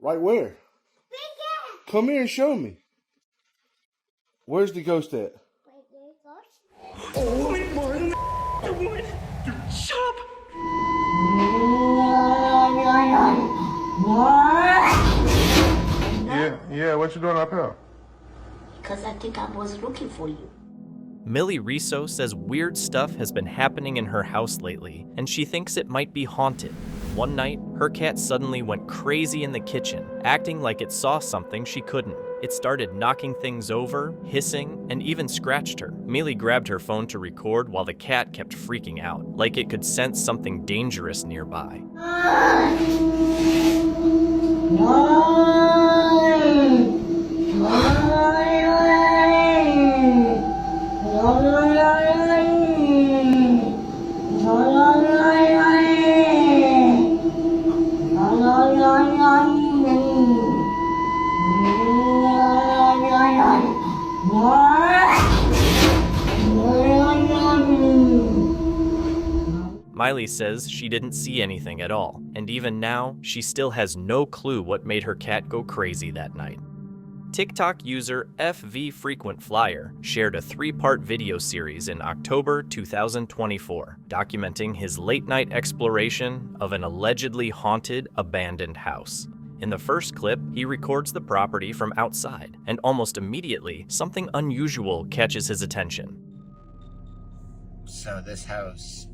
Right where? Come here and show me. Where's the ghost at? Oh my God! Shut up! Yeah, what you doing up here? Because I think I was looking for you. Millie Riso says weird stuff has been happening in her house lately, and she thinks it might be haunted. One night, her cat suddenly went crazy in the kitchen, acting like it saw something she couldn't. It started knocking things over, hissing, and even scratched her. Millie grabbed her phone to record while the cat kept freaking out, like it could sense something dangerous nearby. Miley says she didn't see anything at all, and even now, she still has no clue what made her cat go crazy that night. TikTok user FV Frequent Flyer shared a 3-part video series in October 2024, documenting his late-night exploration of an allegedly haunted, abandoned house. In the first clip, he records the property from outside, and almost immediately, something unusual catches his attention. So this house,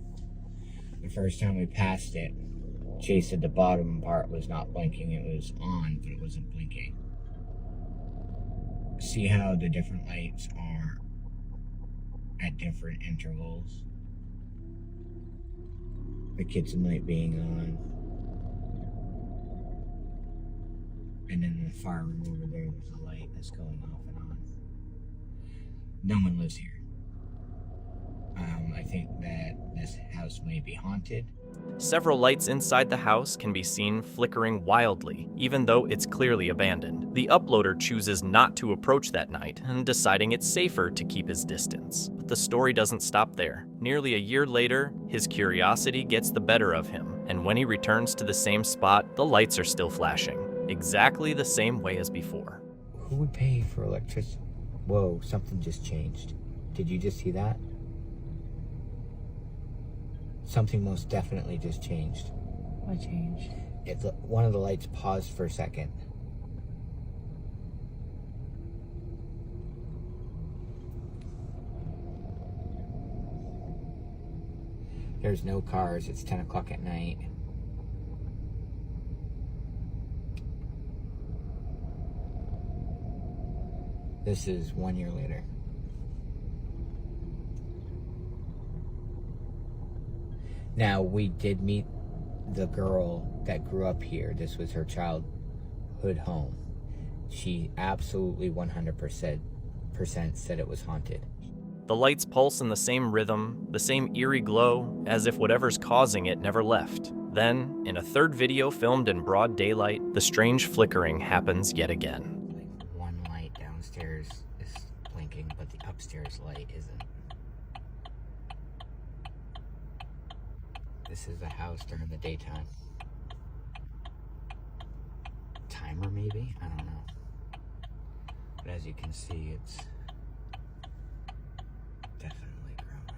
the first time we passed it, Chase said the bottom part was not blinking. It was on, but it wasn't blinking. See how the different lights are at different intervals? The kitchen light being on. And then in the fire room over there, there's a light that's going off and on. No one lives here. I think that this house may be haunted. Several lights inside the house can be seen flickering wildly, even though it's clearly abandoned. The uploader chooses not to approach that night, and deciding it's safer to keep his distance. But the story doesn't stop there. Nearly a year later, his curiosity gets the better of him, and when he returns to the same spot, the lights are still flashing, exactly the same way as before. Who would pay for electricity? Whoa, something just changed. Did you just see that? Something most definitely just changed. What changed? One of the lights paused for a second. There's no cars. It's 10 o'clock at night. This is 1 year later. Now, we did meet the girl that grew up here. This was her childhood home. She absolutely 100% said it was haunted. The lights pulse in the same rhythm, the same eerie glow, as if whatever's causing it never left. Then, in a third video filmed in broad daylight, the strange flickering happens yet again. Like, one light downstairs is blinking, but the upstairs light isn't. This is a house during the daytime. Timer, maybe? I don't know. But as you can see, it's definitely grown up.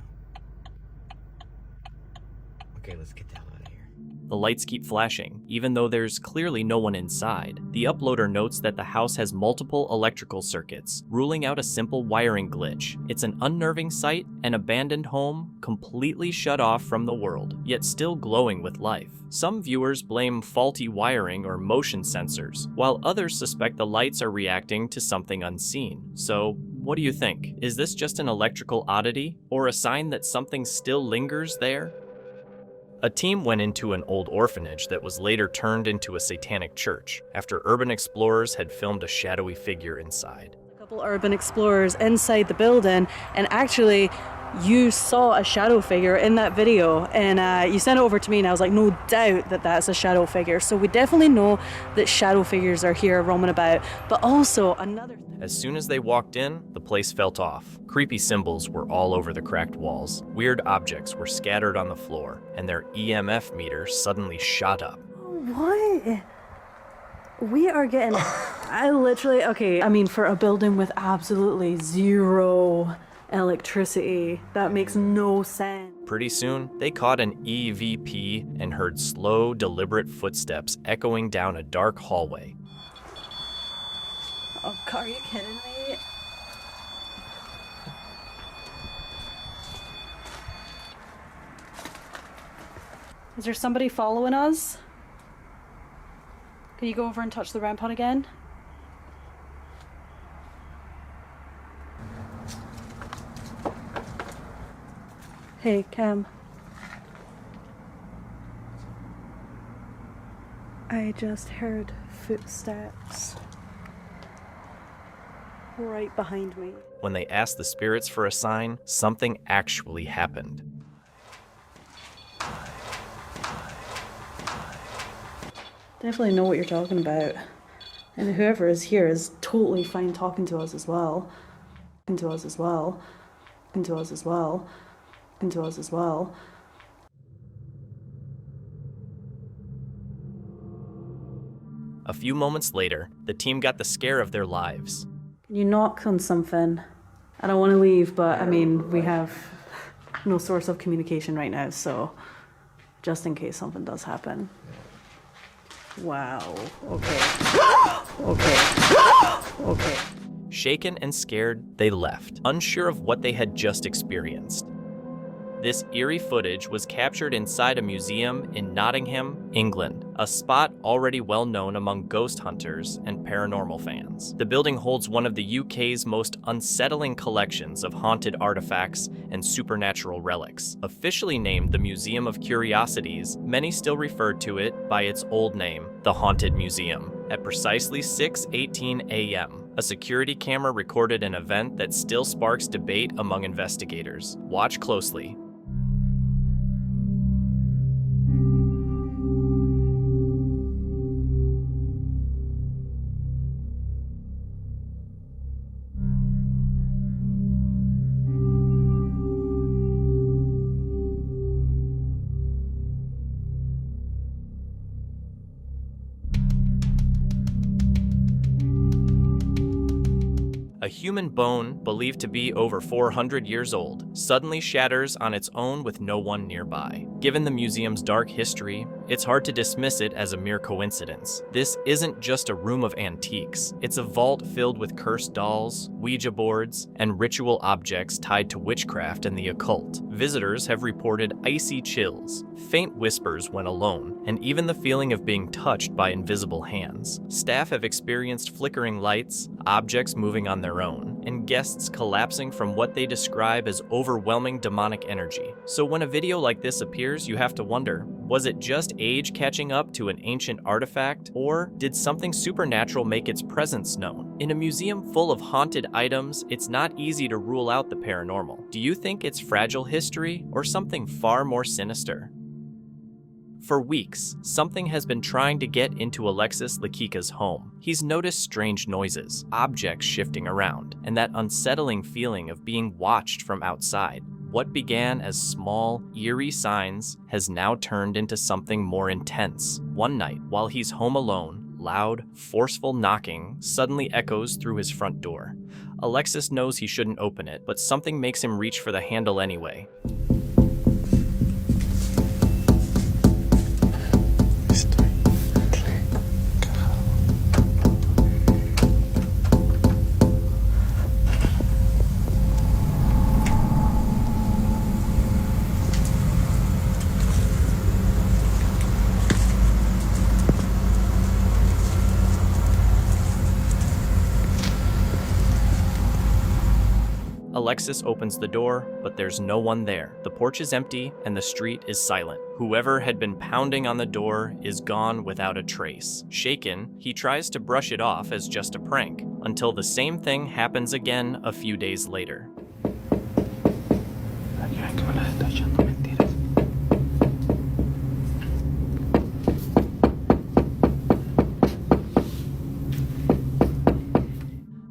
Okay, let's get the hell out of here. The lights keep flashing, even though there's clearly no one inside. The uploader notes that the house has multiple electrical circuits, ruling out a simple wiring glitch. It's an unnerving sight, an abandoned home, completely shut off from the world, yet still glowing with life. Some viewers blame faulty wiring or motion sensors, while others suspect the lights are reacting to something unseen. So, what do you think? Is this just an electrical oddity, or a sign that something still lingers there? A team went into an old orphanage that was later turned into a satanic church after urban explorers had filmed a shadowy figure inside. A couple urban explorers inside the building, and actually you saw a shadow figure in that video, and you sent it over to me, and I was like, no doubt that that's a shadow figure. So we definitely know that shadow figures are here roaming about. But also another thing. As soon as they walked in, the place felt off. Creepy symbols were all over the cracked walls. Weird objects were scattered on the floor, and their EMF meter suddenly shot up. What? We are getting, I mean, for a building with absolutely zero electricity, that makes no sense. Pretty soon, they caught an EVP and heard slow, deliberate footsteps echoing down a dark hallway. Oh, are you kidding me? Is there somebody following us? Can you go over and touch the REM pod again? Hey, Cam. I just heard footsteps right behind me. When they asked the spirits for a sign, something actually happened. Definitely know what you're talking about. And whoever is here is totally fine talking to us as well. Into us as well. Into us as well. Into us as well. A few moments later, the team got the scare of their lives. Can you knock on something? I don't want to leave, but I mean, we have no source of communication right now, so just in case something does happen. Wow. Okay. Okay. Shaken and scared, they left, unsure of what they had just experienced. This eerie footage was captured inside a museum in Nottingham, England, a spot already well known among ghost hunters and paranormal fans. The building holds one of the UK's most unsettling collections of haunted artifacts and supernatural relics. Officially named the Museum of Curiosities, many still refer to it by its old name, the Haunted Museum. At precisely 6:18 a.m., a security camera recorded an event that still sparks debate among investigators. Watch closely. A human bone, believed to be over 400 years old, suddenly shatters on its own with no one nearby. Given the museum's dark history, it's hard to dismiss it as a mere coincidence. This isn't just a room of antiques. It's a vault filled with cursed dolls, Ouija boards, and ritual objects tied to witchcraft and the occult. Visitors have reported icy chills, faint whispers when alone, and even the feeling of being touched by invisible hands. Staff have experienced flickering lights, objects moving on their own, and guests collapsing from what they describe as overwhelming demonic energy. So when a video like this appears, you have to wonder, was it just age catching up to an ancient artifact, or did something supernatural make its presence known? In a museum full of haunted items, it's not easy to rule out the paranormal. Do you think it's fragile history, or something far more sinister? For weeks, something has been trying to get into Alexis Lakika's home. He's noticed strange noises, objects shifting around, and that unsettling feeling of being watched from outside. What began as small, eerie signs has now turned into something more intense. One night, while he's home alone, loud, forceful knocking suddenly echoes through his front door. Alexis knows he shouldn't open it, but something makes him reach for the handle anyway. Alexis opens the door, but there's no one there. The porch is empty and the street is silent. Whoever had been pounding on the door is gone without a trace. Shaken, he tries to brush it off as just a prank, until the same thing happens again a few days later.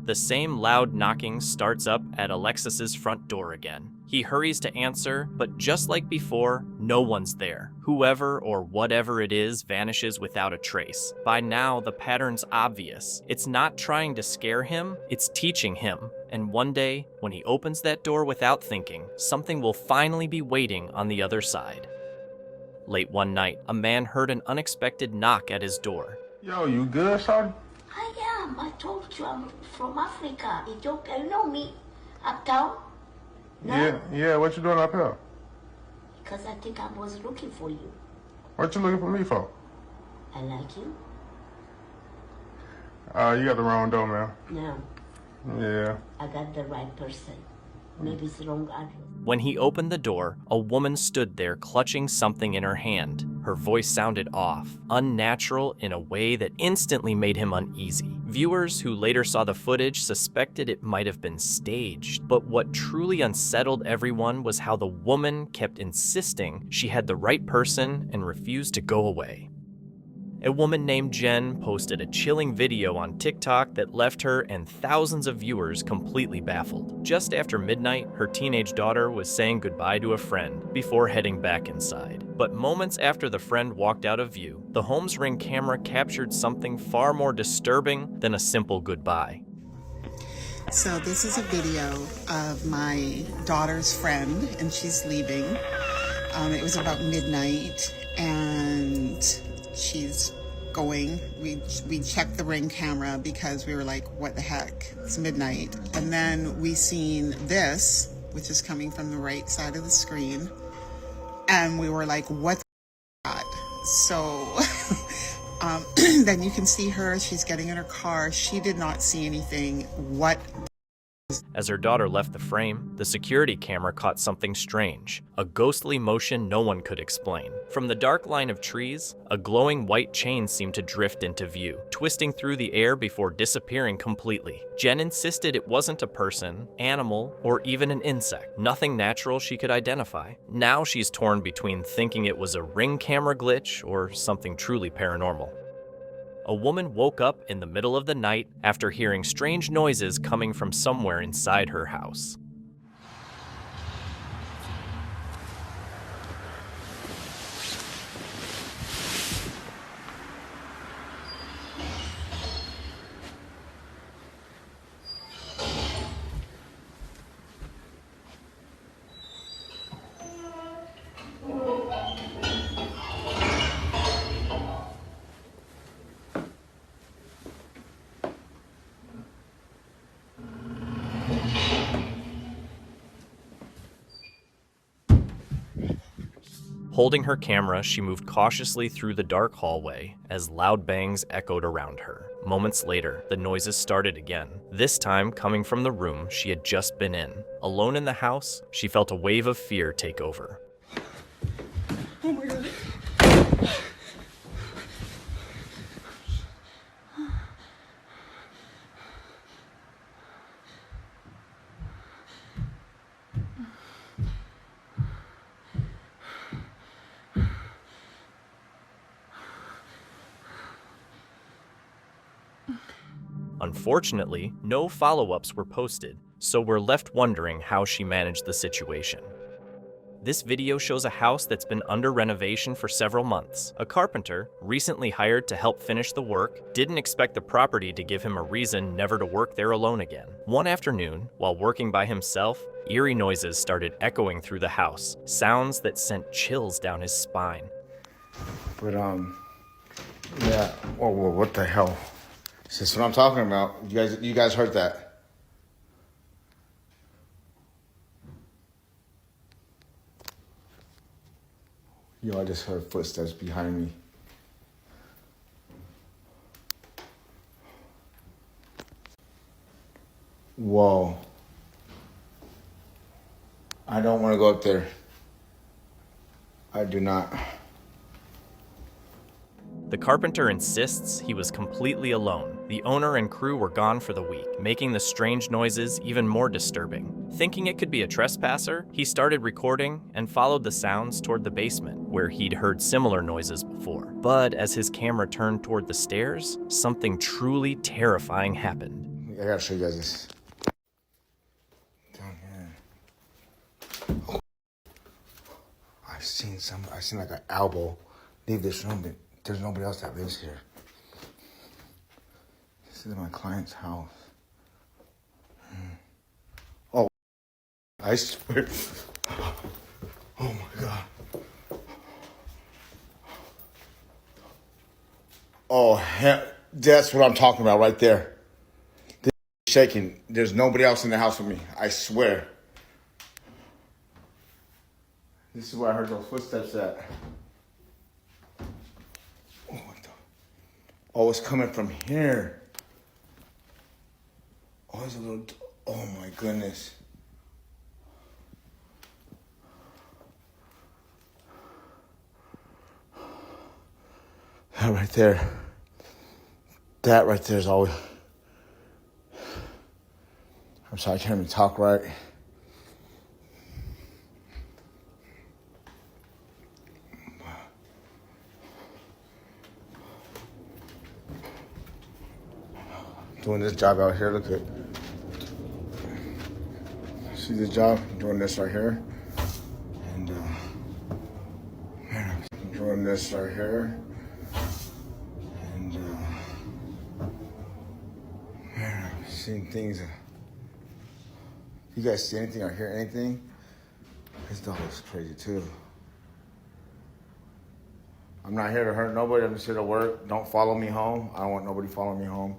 The same loud knocking starts up at Alexis's front door again. He hurries to answer, but just like before, no one's there. Whoever or whatever it is vanishes without a trace. By now, the pattern's obvious. It's not trying to scare him, it's teaching him. And one day, when he opens that door without thinking, something will finally be waiting on the other side. Late one night, a man heard an unexpected knock at his door. Yo, you good, shawty? I am. I told you I'm from Africa, Ethiopia. You know me, uptown? No? Yeah, what you doing up here? Because I think I was looking for you. What you looking for me for? I like you. You got the wrong door, man. No, Yeah. I got the right person. Maybe it's the wrong address. When he opened the door, a woman stood there clutching something in her hand. Her voice sounded off, unnatural in a way that instantly made him uneasy. Viewers who later saw the footage suspected it might have been staged, but what truly unsettled everyone was how the woman kept insisting she had the right person and refused to go away. A woman named Jen posted a chilling video on TikTok that left her and thousands of viewers completely baffled. Just after midnight, her teenage daughter was saying goodbye to a friend before heading back inside. But moments after the friend walked out of view, the home's Ring camera captured something far more disturbing than a simple goodbye. So this is a video of my daughter's friend, and she's leaving. It was about midnight, and she's going. We checked the Ring camera because we were like, what the heck? It's midnight. And then we seen this, which is coming from the right side of the screen. And we were like, what the God? So then you can see her, she's getting in her car. She did not see anything. What? As her daughter left the frame, the security camera caught something strange, a ghostly motion no one could explain. From the dark line of trees, a glowing white chain seemed to drift into view, twisting through the air before disappearing completely. Jen insisted it wasn't a person, animal, or even an insect, nothing natural she could identify. Now she's torn between thinking it was a Ring camera glitch or something truly paranormal. A woman woke up in the middle of the night after hearing strange noises coming from somewhere inside her house. Holding her camera, she moved cautiously through the dark hallway as loud bangs echoed around her. Moments later, the noises started again, this time coming from the room she had just been in. Alone in the house, she felt a wave of fear take over. Oh my God. Unfortunately, no follow-ups were posted, so we're left wondering how she managed the situation. This video shows a house that's been under renovation for several months. A carpenter, recently hired to help finish the work, didn't expect the property to give him a reason never to work there alone again. One afternoon, while working by himself, eerie noises started echoing through the house, sounds that sent chills down his spine. But, yeah. Whoa, what the hell? This is what I'm talking about. You guys heard that? Yo, I just heard footsteps behind me. Whoa. I don't want to go up there. I do not. The carpenter insists he was completely alone. The owner and crew were gone for the week, making the strange noises even more disturbing. Thinking it could be a trespasser, he started recording and followed the sounds toward the basement, where he'd heard similar noises before. But as his camera turned toward the stairs, something truly terrifying happened. I gotta show you guys this. Down here. I seen like an elbow leave this room, but there's nobody else that lives here. This is my client's house. Oh, I swear. Oh my God. Oh, hell, that's what I'm talking about right there. This is shaking. There's nobody else in the house with me. I swear. This is where I heard those footsteps at. Oh, what the? Oh, it's coming from here. Oh, it's a little. Oh my goodness. That right there. That right there is always. I'm sorry, I can't even talk right. Doing this job out here, look at. See this job? I'm doing this right here. And, man, I'm doing this right here. And, man, I've seen things. You guys see anything or hear anything? This dog is crazy too. I'm not here to hurt nobody. I'm just here to work. Don't follow me home. I don't want nobody following me home.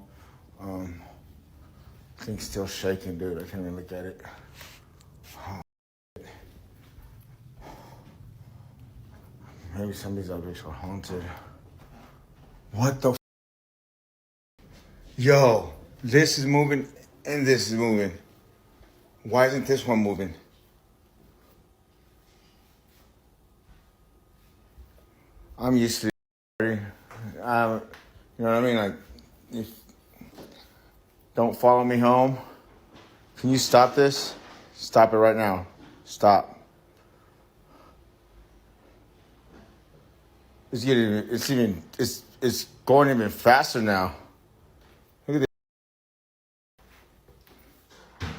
Thing's still shaking, dude. I can't even look at it. Oh, maybe some of these objects are haunted. What the? Yo, this is moving and this is moving. Why isn't this one moving? I'm used to it. You know what I mean? Like, if don't follow me home. Can you stop this? Stop it right now. Stop. It's going even faster now. Look at this.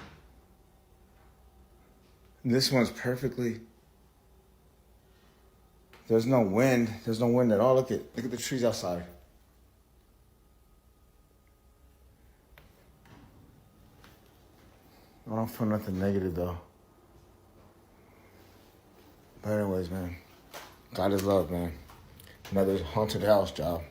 This one's perfectly. There's no wind. There's no wind at all. Look at the trees outside. I don't feel nothing negative though. But anyways, man, God is love, man. Another haunted house job.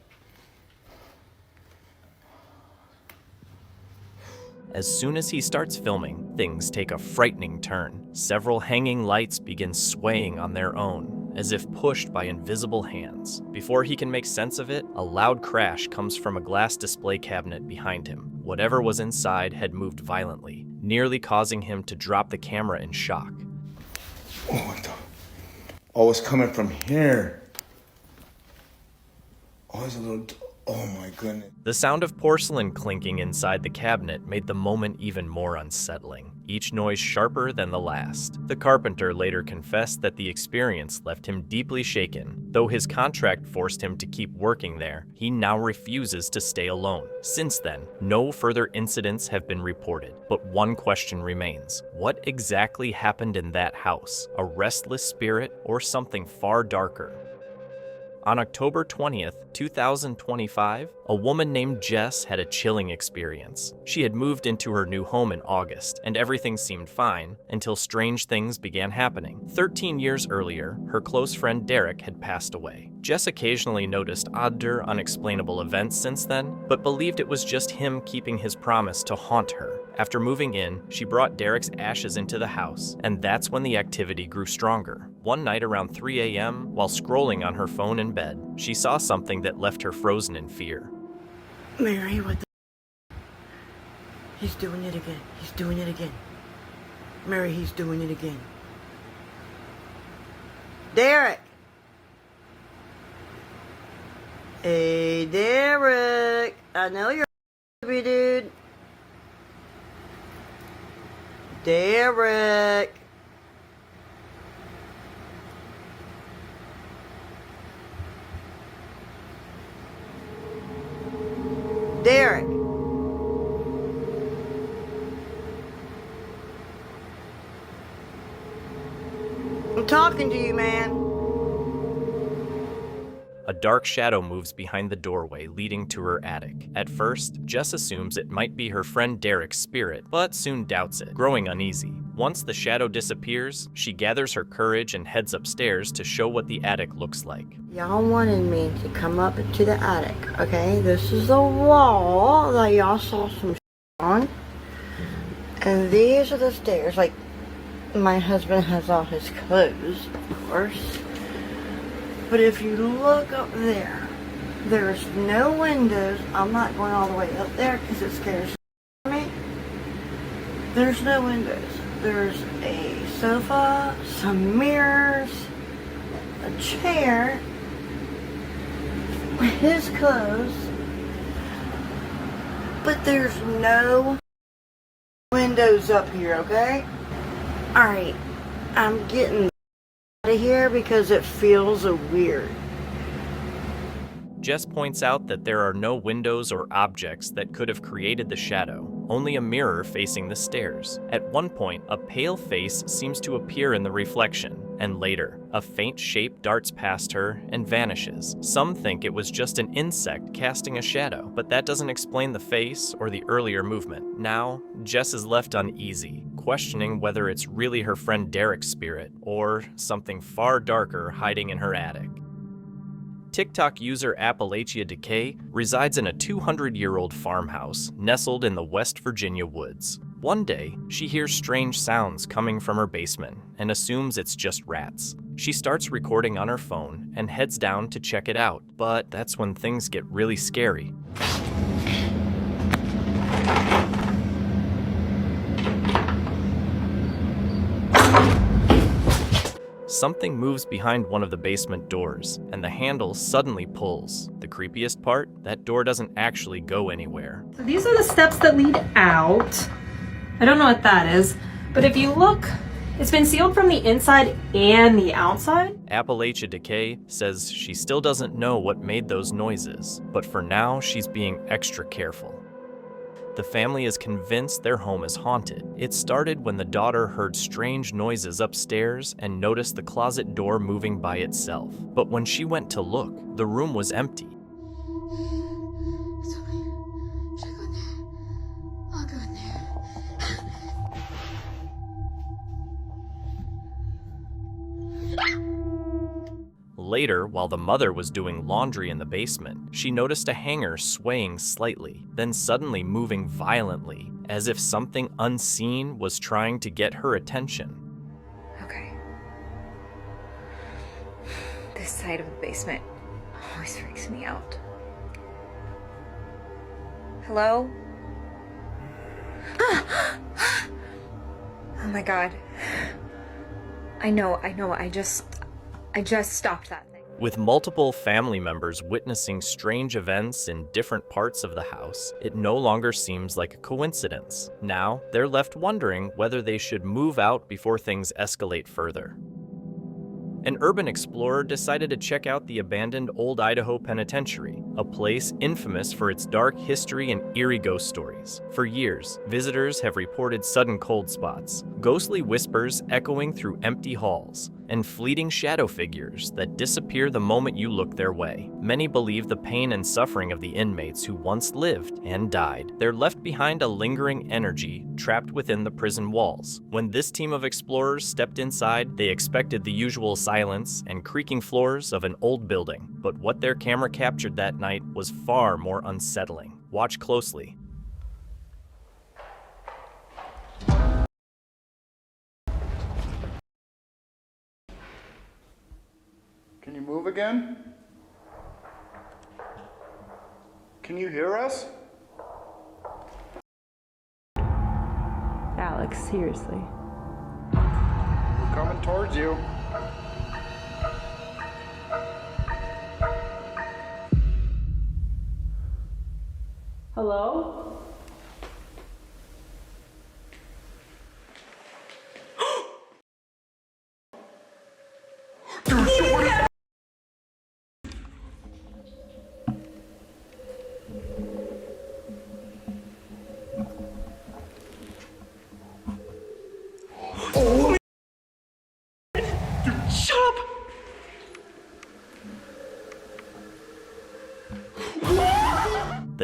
As soon as he starts filming, things take a frightening turn. Several hanging lights begin swaying on their own, as if pushed by invisible hands. Before he can make sense of it, a loud crash comes from a glass display cabinet behind him. Whatever was inside had moved violently, nearly causing him to drop the camera in shock. Oh, what the? Oh, it's coming from here. Oh, it's a little. Oh my goodness. The sound of porcelain clinking inside the cabinet made the moment even more unsettling, each noise sharper than the last. The carpenter later confessed that the experience left him deeply shaken. Though his contract forced him to keep working there, he now refuses to stay alone. Since then, no further incidents have been reported, but one question remains. What exactly happened in that house? A restless spirit or something far darker? On October 20th, 2025, a woman named Jess had a chilling experience. She had moved into her new home in August, and everything seemed fine until strange things began happening. 13 years earlier, her close friend Derek had passed away. Jess occasionally noticed odd or unexplainable events since then, but believed it was just him keeping his promise to haunt her. After moving in, she brought Derek's ashes into the house, and that's when the activity grew stronger. One night around 3 a.m., while scrolling on her phone in bed, she saw something that left her frozen in fear. Mary, what the? He's doing it again. He's doing it again. Mary, he's doing it again. Derek! Hey, Derek! I know you're a dude. Derek! Derek! talking to you, man. A dark shadow moves behind the doorway leading to her attic. At first, Jess assumes it might be her friend Derek's spirit, but soon doubts it, growing uneasy. Once the shadow disappears, she gathers her courage and heads upstairs to show what the attic looks like. Y'all wanted me to come up into the attic, okay? This is the wall that y'all saw some on. And these are the stairs. Like, my husband has all his clothes, of course. But if you look up there, there's no windows. I'm not going all the way up there because it scares me. There's no windows. There's a sofa, some mirrors, a chair, his clothes, but there's no windows up here, okay? Alright, I'm getting out of here because it feels weird. Jess points out that there are no windows or objects that could have created the shadow, only a mirror facing the stairs. At one point, a pale face seems to appear in the reflection, and later, a faint shape darts past her and vanishes. Some think it was just an insect casting a shadow, but that doesn't explain the face or the earlier movement. Now, Jess is left uneasy, questioning whether it's really her friend Derek's spirit or something far darker hiding in her attic. TikTok user Appalachia Decay resides in a 200-year-old farmhouse nestled in the West Virginia woods. One day, she hears strange sounds coming from her basement and assumes it's just rats. She starts recording on her phone and heads down to check it out, but that's when things get really scary. Something moves behind one of the basement doors, and the handle suddenly pulls. The creepiest part? That door doesn't actually go anywhere. So these are the steps that lead out. I don't know what that is, but if you look, it's been sealed from the inside and the outside. Appalachia Decay says she still doesn't know what made those noises, but for now she's being extra careful. The family is convinced their home is haunted. It started when the daughter heard strange noises upstairs and noticed the closet door moving by itself. But when she went to look, the room was empty. I'll go in there. Later, while the mother was doing laundry in the basement, she noticed a hanger swaying slightly, then suddenly moving violently, as if something unseen was trying to get her attention. Okay. This side of the basement always freaks me out. Hello? Oh my god. I know, I just stopped that thing. With multiple family members witnessing strange events in different parts of the house, it no longer seems like a coincidence. Now, they're left wondering whether they should move out before things escalate further. An urban explorer decided to check out the abandoned Old Idaho Penitentiary, a place infamous for its dark history and eerie ghost stories. For years, visitors have reported sudden cold spots, ghostly whispers echoing through empty halls, and fleeting shadow figures that disappear the moment you look their way. Many believe the pain and suffering of the inmates who once lived and died. They're left behind a lingering energy trapped within the prison walls. When this team of explorers stepped inside, they expected the usual silence and creaking floors of an old building. But what their camera captured that night was far more unsettling. Watch closely. Can you move again? Can you hear us? Alex, seriously. We're coming towards you. Hello?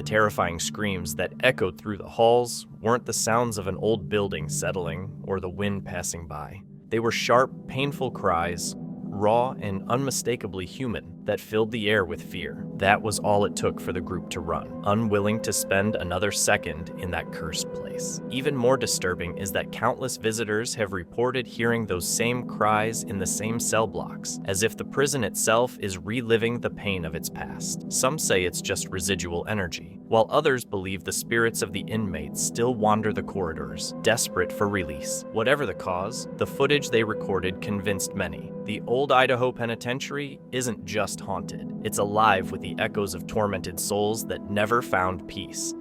terrifying screams that echoed through the halls weren't the sounds of an old building settling or the wind passing by. They were sharp, painful cries, raw and unmistakably human, that filled the air with fear. That was all it took for the group to run, unwilling to spend another second in that cursed place. Even more disturbing is that countless visitors have reported hearing those same cries in the same cell blocks, as if the prison itself is reliving the pain of its past. Some say it's just residual energy, while others believe the spirits of the inmates still wander the corridors, desperate for release. Whatever the cause, the footage they recorded convinced many. The old Idaho Penitentiary isn't just haunted. It's alive with the echoes of tormented souls that never found peace.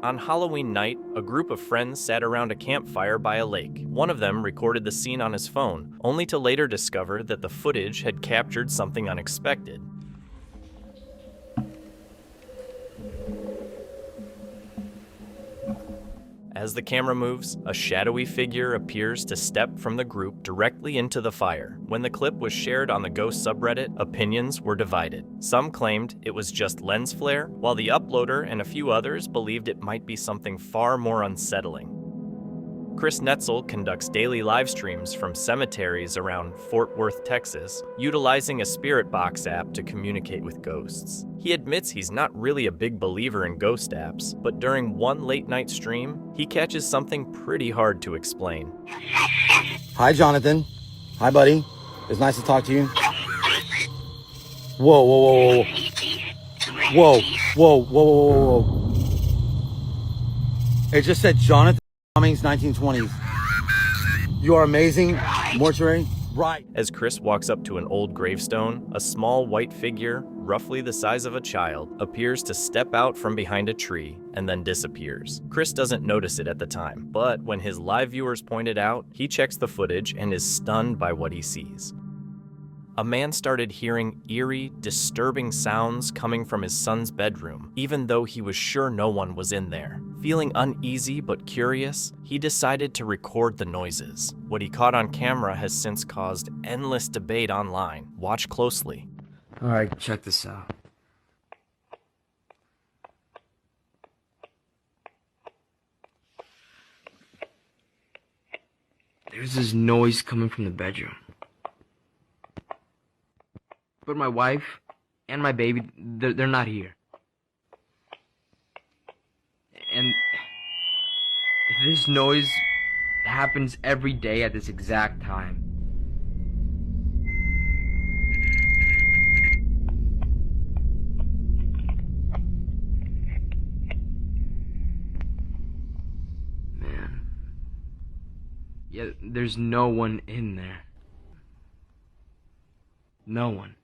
On Halloween night, a group of friends sat around a campfire by a lake. One of them recorded the scene on his phone, only to later discover that the footage had captured something unexpected. As the camera moves, a shadowy figure appears to step from the group directly into the fire. When the clip was shared on the Ghost subreddit, opinions were divided. Some claimed it was just lens flare, while the uploader and a few others believed it might be something far more unsettling. Chris Netzel conducts daily live streams from cemeteries around Fort Worth, Texas, utilizing a spirit box app to communicate with ghosts. He admits he's not really a big believer in ghost apps, but during one late-night stream, he catches something pretty hard to explain. Hi, Jonathan. Hi, buddy. It's nice to talk to you. Whoa, whoa, whoa, whoa. Whoa, whoa, whoa, whoa, whoa. It just said Jonathan Cummings, 1920s. You are amazing. Mortuary. Right. As Chris walks up to an old gravestone, a small white figure, roughly the size of a child, appears to step out from behind a tree and then disappears. Chris doesn't notice it at the time, but when his live viewers point it out, he checks the footage and is stunned by what he sees. A man started hearing eerie, disturbing sounds coming from his son's bedroom, even though he was sure no one was in there. Feeling uneasy but curious, he decided to record the noises. What he caught on camera has since caused endless debate online. Watch closely. All right, check this out. There's this noise coming from the bedroom. But my wife and my baby, they're not here. And this noise happens every day at this exact time. Man. Yeah, there's no one in there. No one.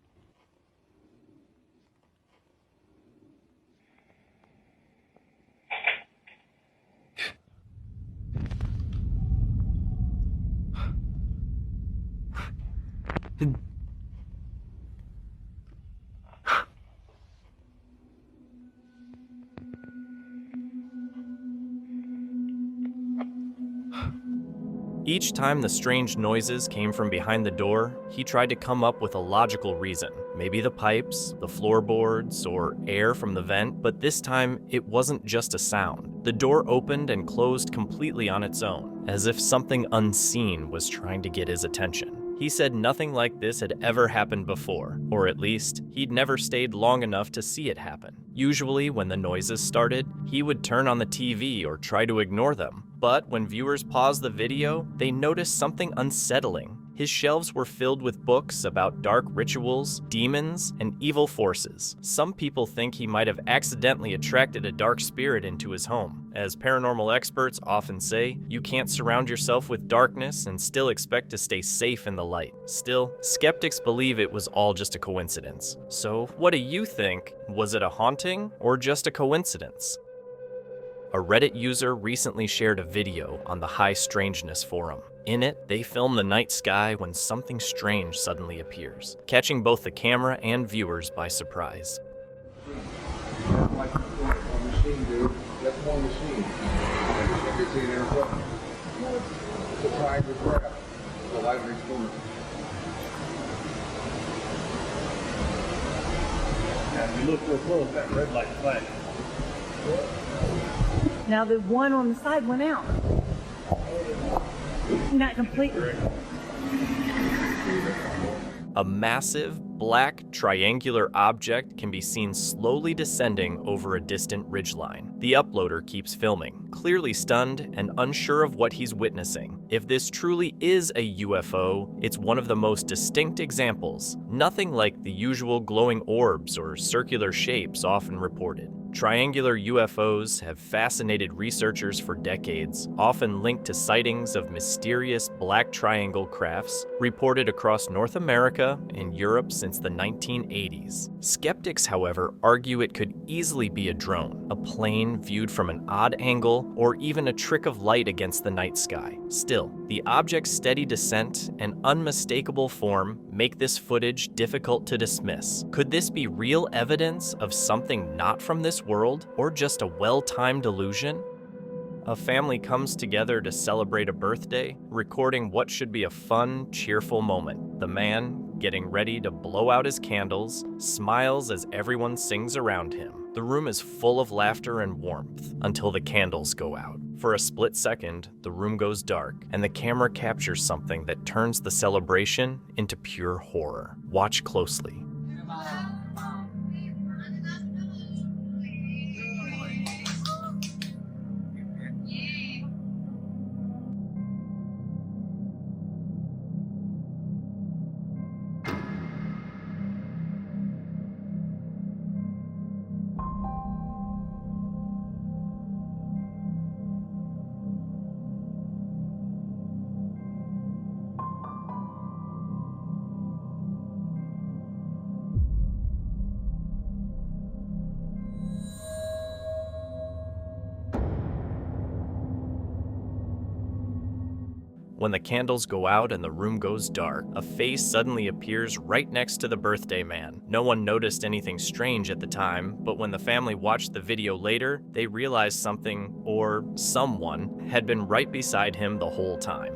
Each time the strange noises came from behind the door, he tried to come up with a logical reason. Maybe the pipes, the floorboards, or air from the vent, but this time it wasn't just a sound. The door opened and closed completely on its own, as if something unseen was trying to get his attention. He said nothing like this had ever happened before, or at least, he'd never stayed long enough to see it happen. Usually, when the noises started, he would turn on the TV or try to ignore them. But when viewers paused the video, they noticed something unsettling. His shelves were filled with books about dark rituals, demons, and evil forces. Some people think he might have accidentally attracted a dark spirit into his home. As paranormal experts often say, you can't surround yourself with darkness and still expect to stay safe in the light. Still, skeptics believe it was all just a coincidence. So, what do you think? Was it a haunting or just a coincidence? A Reddit user recently shared a video on the High Strangeness forum. In it, they film the night sky when something strange suddenly appears, catching both the camera and viewers by surprise. Like a machine, dude. That's one machine. It's a triangle graph. The light reach forward. Now, if you look real close, that red light's flashing. Now the one on the side went out. Not completely. A massive, black, triangular object can be seen slowly descending over a distant ridgeline. The uploader keeps filming, clearly stunned and unsure of what he's witnessing. If this truly is a UFO, it's one of the most distinct examples, nothing like the usual glowing orbs or circular shapes often reported. Triangular UFOs have fascinated researchers for decades, often linked to sightings of mysterious black triangle crafts reported across North America and Europe since the 1980s. Skeptics, however, argue it could easily be a drone, a plane viewed from an odd angle, or even a trick of light against the night sky. Still, the object's steady descent and unmistakable form make this footage difficult to dismiss. Could this be real evidence of something not from this world, or just a well-timed illusion? A family comes together to celebrate a birthday, recording what should be a fun, cheerful moment. The man, getting ready to blow out his candles, smiles as everyone sings around him. The room is full of laughter and warmth until the candles go out. For a split second, the room goes dark, and the camera captures something that turns the celebration into pure horror. Watch closely. When the candles go out and the room goes dark, a face suddenly appears right next to the birthday man. No one noticed anything strange at the time, but when the family watched the video later, they realized something, or someone, had been right beside him the whole time.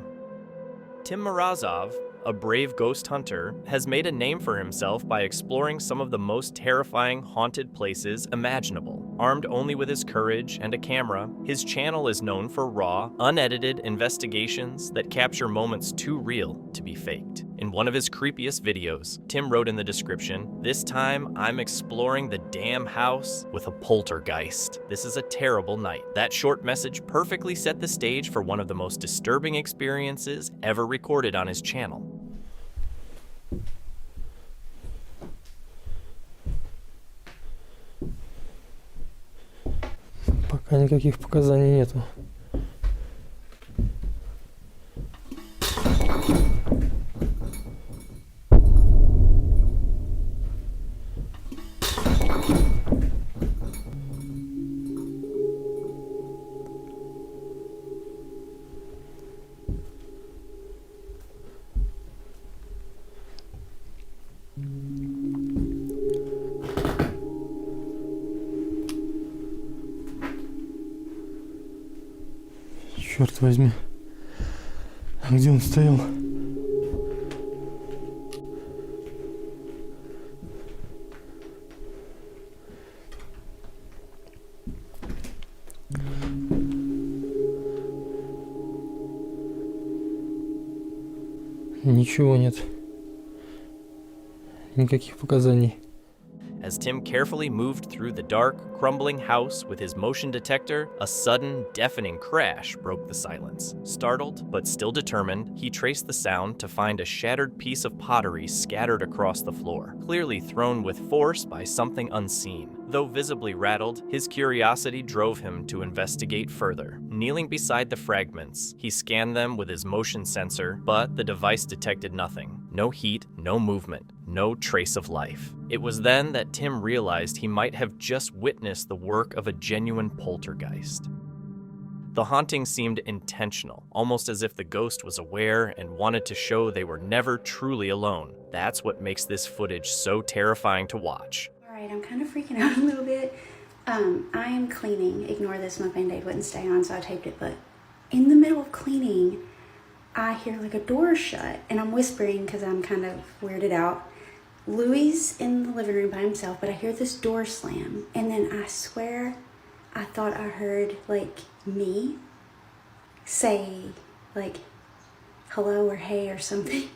Tim Morozov, a brave ghost hunter, has made a name for himself by exploring some of the most terrifying haunted places imaginable. Armed only with his courage and a camera, his channel is known for raw, unedited investigations that capture moments too real to be faked. In one of his creepiest videos, Tim wrote in the description, "This time I'm exploring the damn house with a poltergeist. This is a terrible night." That short message perfectly set the stage for one of the most disturbing experiences ever recorded on his channel. Пока никаких показаний нету. Черт возьми. А где он стоял? Ничего нет. Никаких показаний. As Tim carefully moved through the dark, crumbling house with his motion detector, a sudden, deafening crash broke the silence. Startled, but still determined, he traced the sound to find a shattered piece of pottery scattered across the floor, clearly thrown with force by something unseen. Though visibly rattled, his curiosity drove him to investigate further. Kneeling beside the fragments, he scanned them with his motion sensor, but the device detected nothing. No heat, no movement, no trace of life. It was then that Tim realized he might have just witnessed the work of a genuine poltergeist. The haunting seemed intentional, almost as if the ghost was aware and wanted to show they were never truly alone. That's what makes this footage so terrifying to watch. Alright, I'm kind of freaking out a little bit. I am cleaning. Ignore this, my band-aid wouldn't stay on, so I taped it. But in the middle of cleaning, I hear like a door shut, and I'm whispering because I'm kind of weirded out. Louis in the living room by himself, but I hear this door slam, and then I swear I thought I heard like me say like hello or hey or something.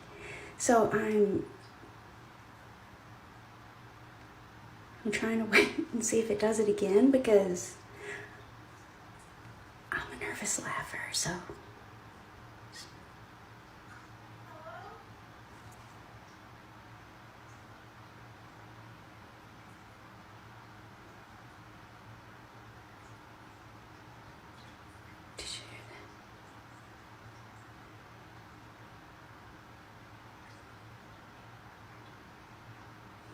So I'm trying to wait and see if it does it again, because I'm a nervous laugher, so. Did you hear that?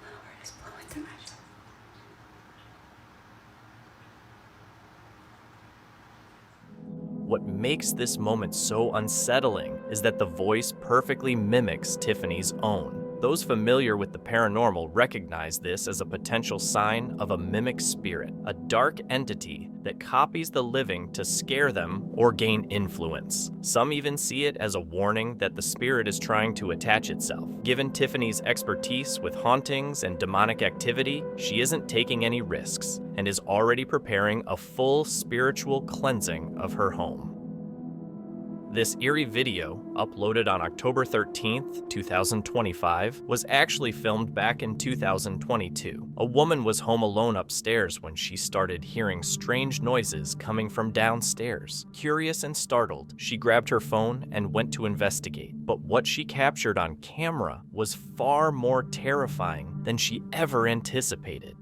My heart is blowing through my chest. What makes this moment so unsettling is that the voice perfectly mimics Tiffany's own. Those familiar with the paranormal recognize this as a potential sign of a mimic spirit, a dark entity that copies the living to scare them or gain influence. Some even see it as a warning that the spirit is trying to attach itself. Given Tiffany's expertise with hauntings and demonic activity, she isn't taking any risks and is already preparing a full spiritual cleansing of her home. This eerie video, uploaded on October 13th, 2025, was actually filmed back in 2022. A woman was home alone upstairs when she started hearing strange noises coming from downstairs. Curious and startled, she grabbed her phone and went to investigate. But what she captured on camera was far more terrifying than she ever anticipated.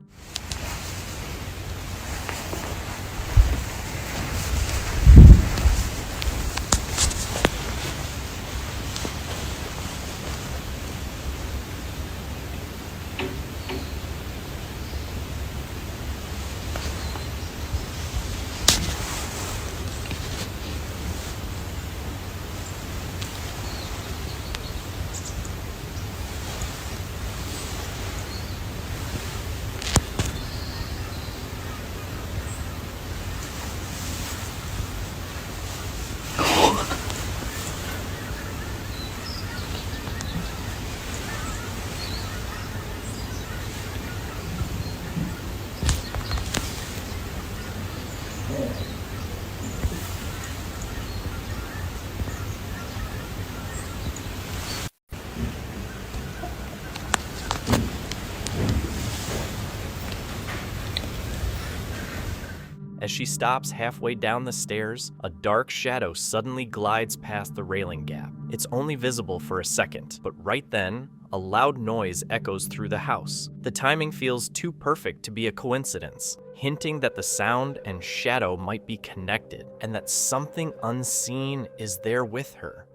As she stops halfway down the stairs, a dark shadow suddenly glides past the railing gap. It's only visible for a second, but right then, a loud noise echoes through the house. The timing feels too perfect to be a coincidence, hinting that the sound and shadow might be connected, and that something unseen is there with her.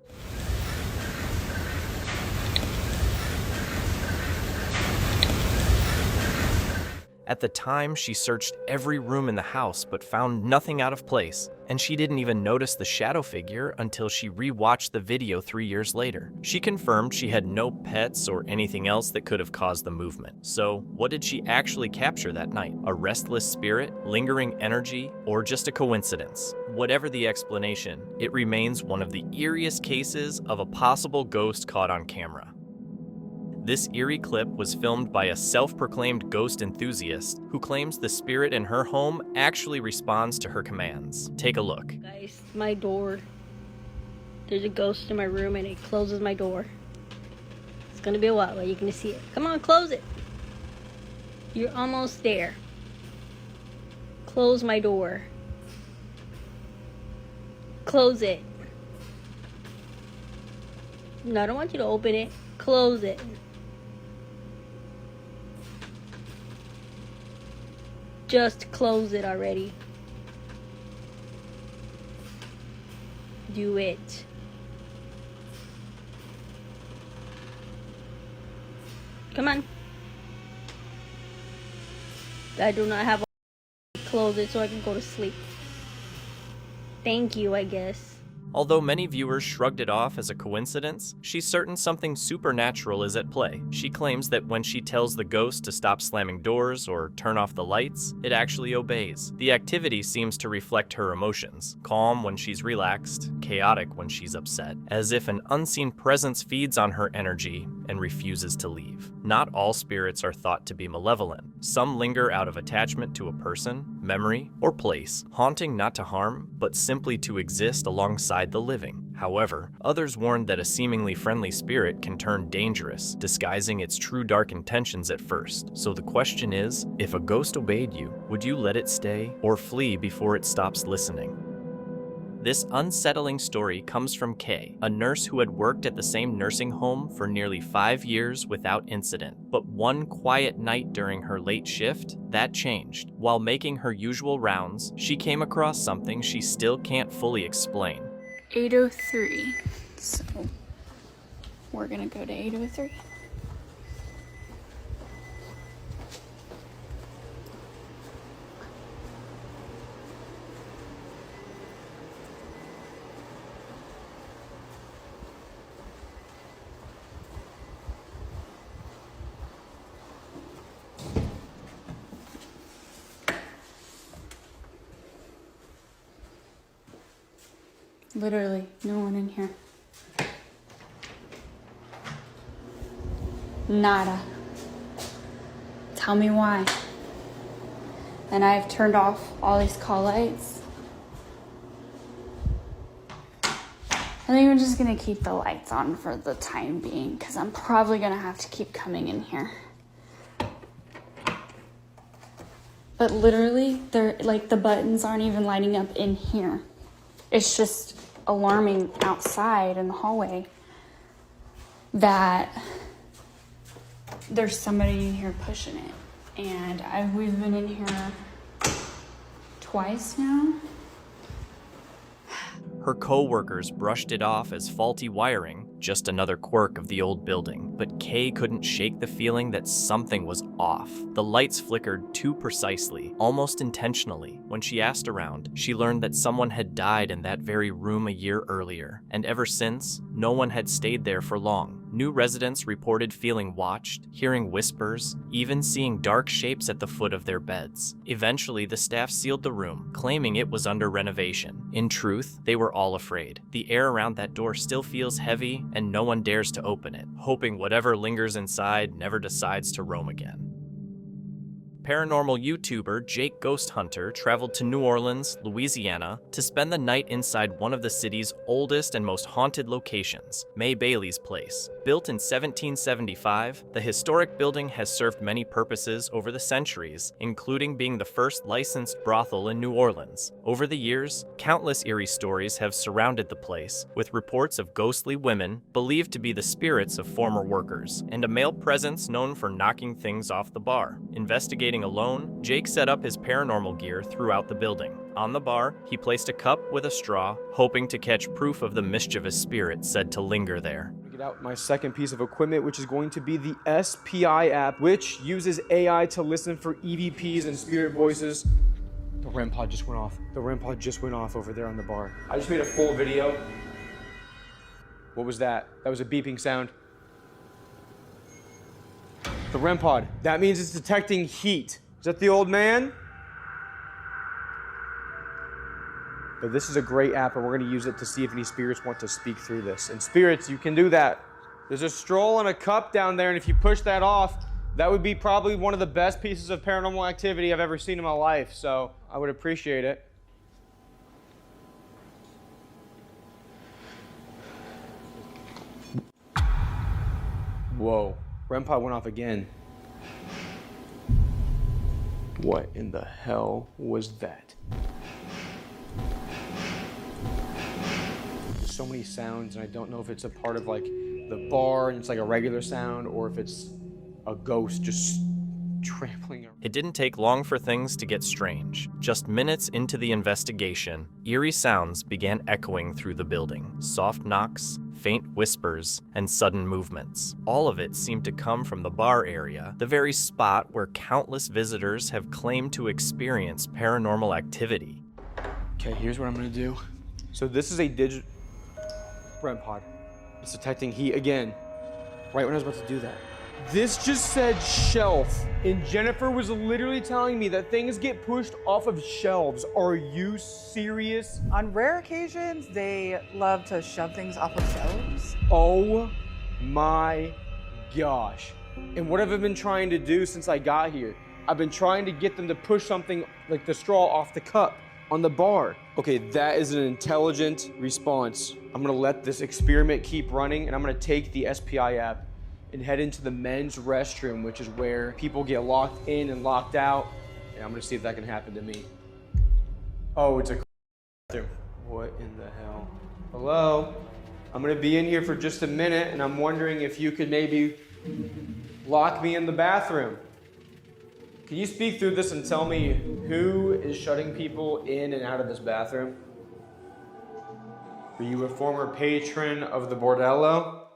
At the time, she searched every room in the house but found nothing out of place, and she didn't even notice the shadow figure until she re-watched the video 3 years later. She confirmed she had no pets or anything else that could have caused the movement. So, what did she actually capture that night? A restless spirit, lingering energy, or just a coincidence? Whatever the explanation, it remains one of the eeriest cases of a possible ghost caught on camera. This eerie clip was filmed by a self-proclaimed ghost enthusiast who claims the spirit in her home actually responds to her commands. Take a look. Guys, my door. There's a ghost in my room and it closes my door. It's gonna be a while, but you're gonna see it. Come on, close it. You're almost there. Close my door. Close it. No, I don't want you to open it. Close it. Just close it already. Do it. Come on. I do not have a close it so I can go to sleep. Thank you, I guess. Although many viewers shrugged it off as a coincidence, she's certain something supernatural is at play. She claims that when she tells the ghost to stop slamming doors or turn off the lights, it actually obeys. The activity seems to reflect her emotions, calm when she's relaxed, chaotic when she's upset, as if an unseen presence feeds on her energy and refuses to leave. Not all spirits are thought to be malevolent. Some linger out of attachment to a person, memory, or place, haunting not to harm, but simply to exist alongside the living. However, others warn that a seemingly friendly spirit can turn dangerous, disguising its true dark intentions at first. So the question is, if a ghost obeyed you, would you let it stay or flee before it stops listening? This unsettling story comes from Kay, a nurse who had worked at the same nursing home for nearly 5 years without incident. But one quiet night during her late shift, that changed. While making her usual rounds, she came across something she still can't fully explain. 803. So we're gonna go to 803. Literally, no one in here. Nada. Tell me why. And I've turned off all these call lights. I think I'm just gonna keep the lights on for the time being because I'm probably gonna have to keep coming in here. But literally, they're like the buttons aren't even lighting up in here. It's just alarming outside in the hallway that there's somebody in here pushing it. And we've been in here twice now. Her co-workers brushed it off as faulty wiring, just another quirk of the old building. But Kay couldn't shake the feeling that something was off. The lights flickered too precisely, almost intentionally. When she asked around, she learned that someone had died in that very room a year earlier. And ever since, no one had stayed there for long. New residents reported feeling watched, hearing whispers, even seeing dark shapes at the foot of their beds. Eventually, the staff sealed the room, claiming it was under renovation. In truth, they were all afraid. The air around that door still feels heavy, and no one dares to open it, hoping whatever lingers inside never decides to roam again. Paranormal YouTuber Jake Ghost Hunter traveled to New Orleans, Louisiana, to spend the night inside one of the city's oldest and most haunted locations, May Bailey's Place. Built in 1775, the historic building has served many purposes over the centuries, including being the first licensed brothel in New Orleans. Over the years, countless eerie stories have surrounded the place, with reports of ghostly women believed to be the spirits of former workers, and a male presence known for knocking things off the bar. Investigating alone, Jake set up his paranormal gear throughout the building. On the bar, he placed a cup with a straw, hoping to catch proof of the mischievous spirit said to linger there. Get out my second piece of equipment, which is going to be the SPI app, which uses AI to listen for EVPs and spirit voices. The REM pod just went off. The REM pod just went off over there on the bar. I just made a full video. What was that? That was a beeping sound. The REM pod. That means it's detecting heat. Is that the old man? But this is a great app, and we're going to use it to see if any spirits want to speak through this. And spirits, you can do that. There's a stroll and a cup down there, and if you push that off, that would be probably one of the best pieces of paranormal activity I've ever seen in my life. So I would appreciate it. Whoa. REM pod went off again. What in the hell was that? There's so many sounds, and I don't know if it's a part of like the bar and it's like a regular sound, or if it's a ghost just trampling around. It didn't take long for things to get strange. Just minutes into the investigation, eerie sounds began echoing through the building. Soft knocks, faint whispers, and sudden movements. All of it seemed to come from the bar area, the very spot where countless visitors have claimed to experience paranormal activity. Okay, here's what I'm gonna do. So this is a digital REM pod. It's detecting heat again, right when I was about to do that. This just said shelf, and Jennifer was literally telling me that things get pushed off of shelves. Are you serious? On rare occasions, they love to shove things off of shelves. Oh my gosh. And what have I been trying to do since I got here? I've been trying to get them to push something like the straw off the cup on the bar. Okay, that is an intelligent response. I'm gonna let this experiment keep running, and I'm gonna take the SPI app and head into the men's restroom, which is where people get locked in and locked out. And I'm gonna see if that can happen to me. Oh, it's a bathroom. What in the hell? Hello? I'm gonna be in here for just a minute, and I'm wondering if you could maybe lock me in the bathroom. Can you speak through this and tell me who is shutting people in and out of this bathroom? Are you a former patron of the bordello?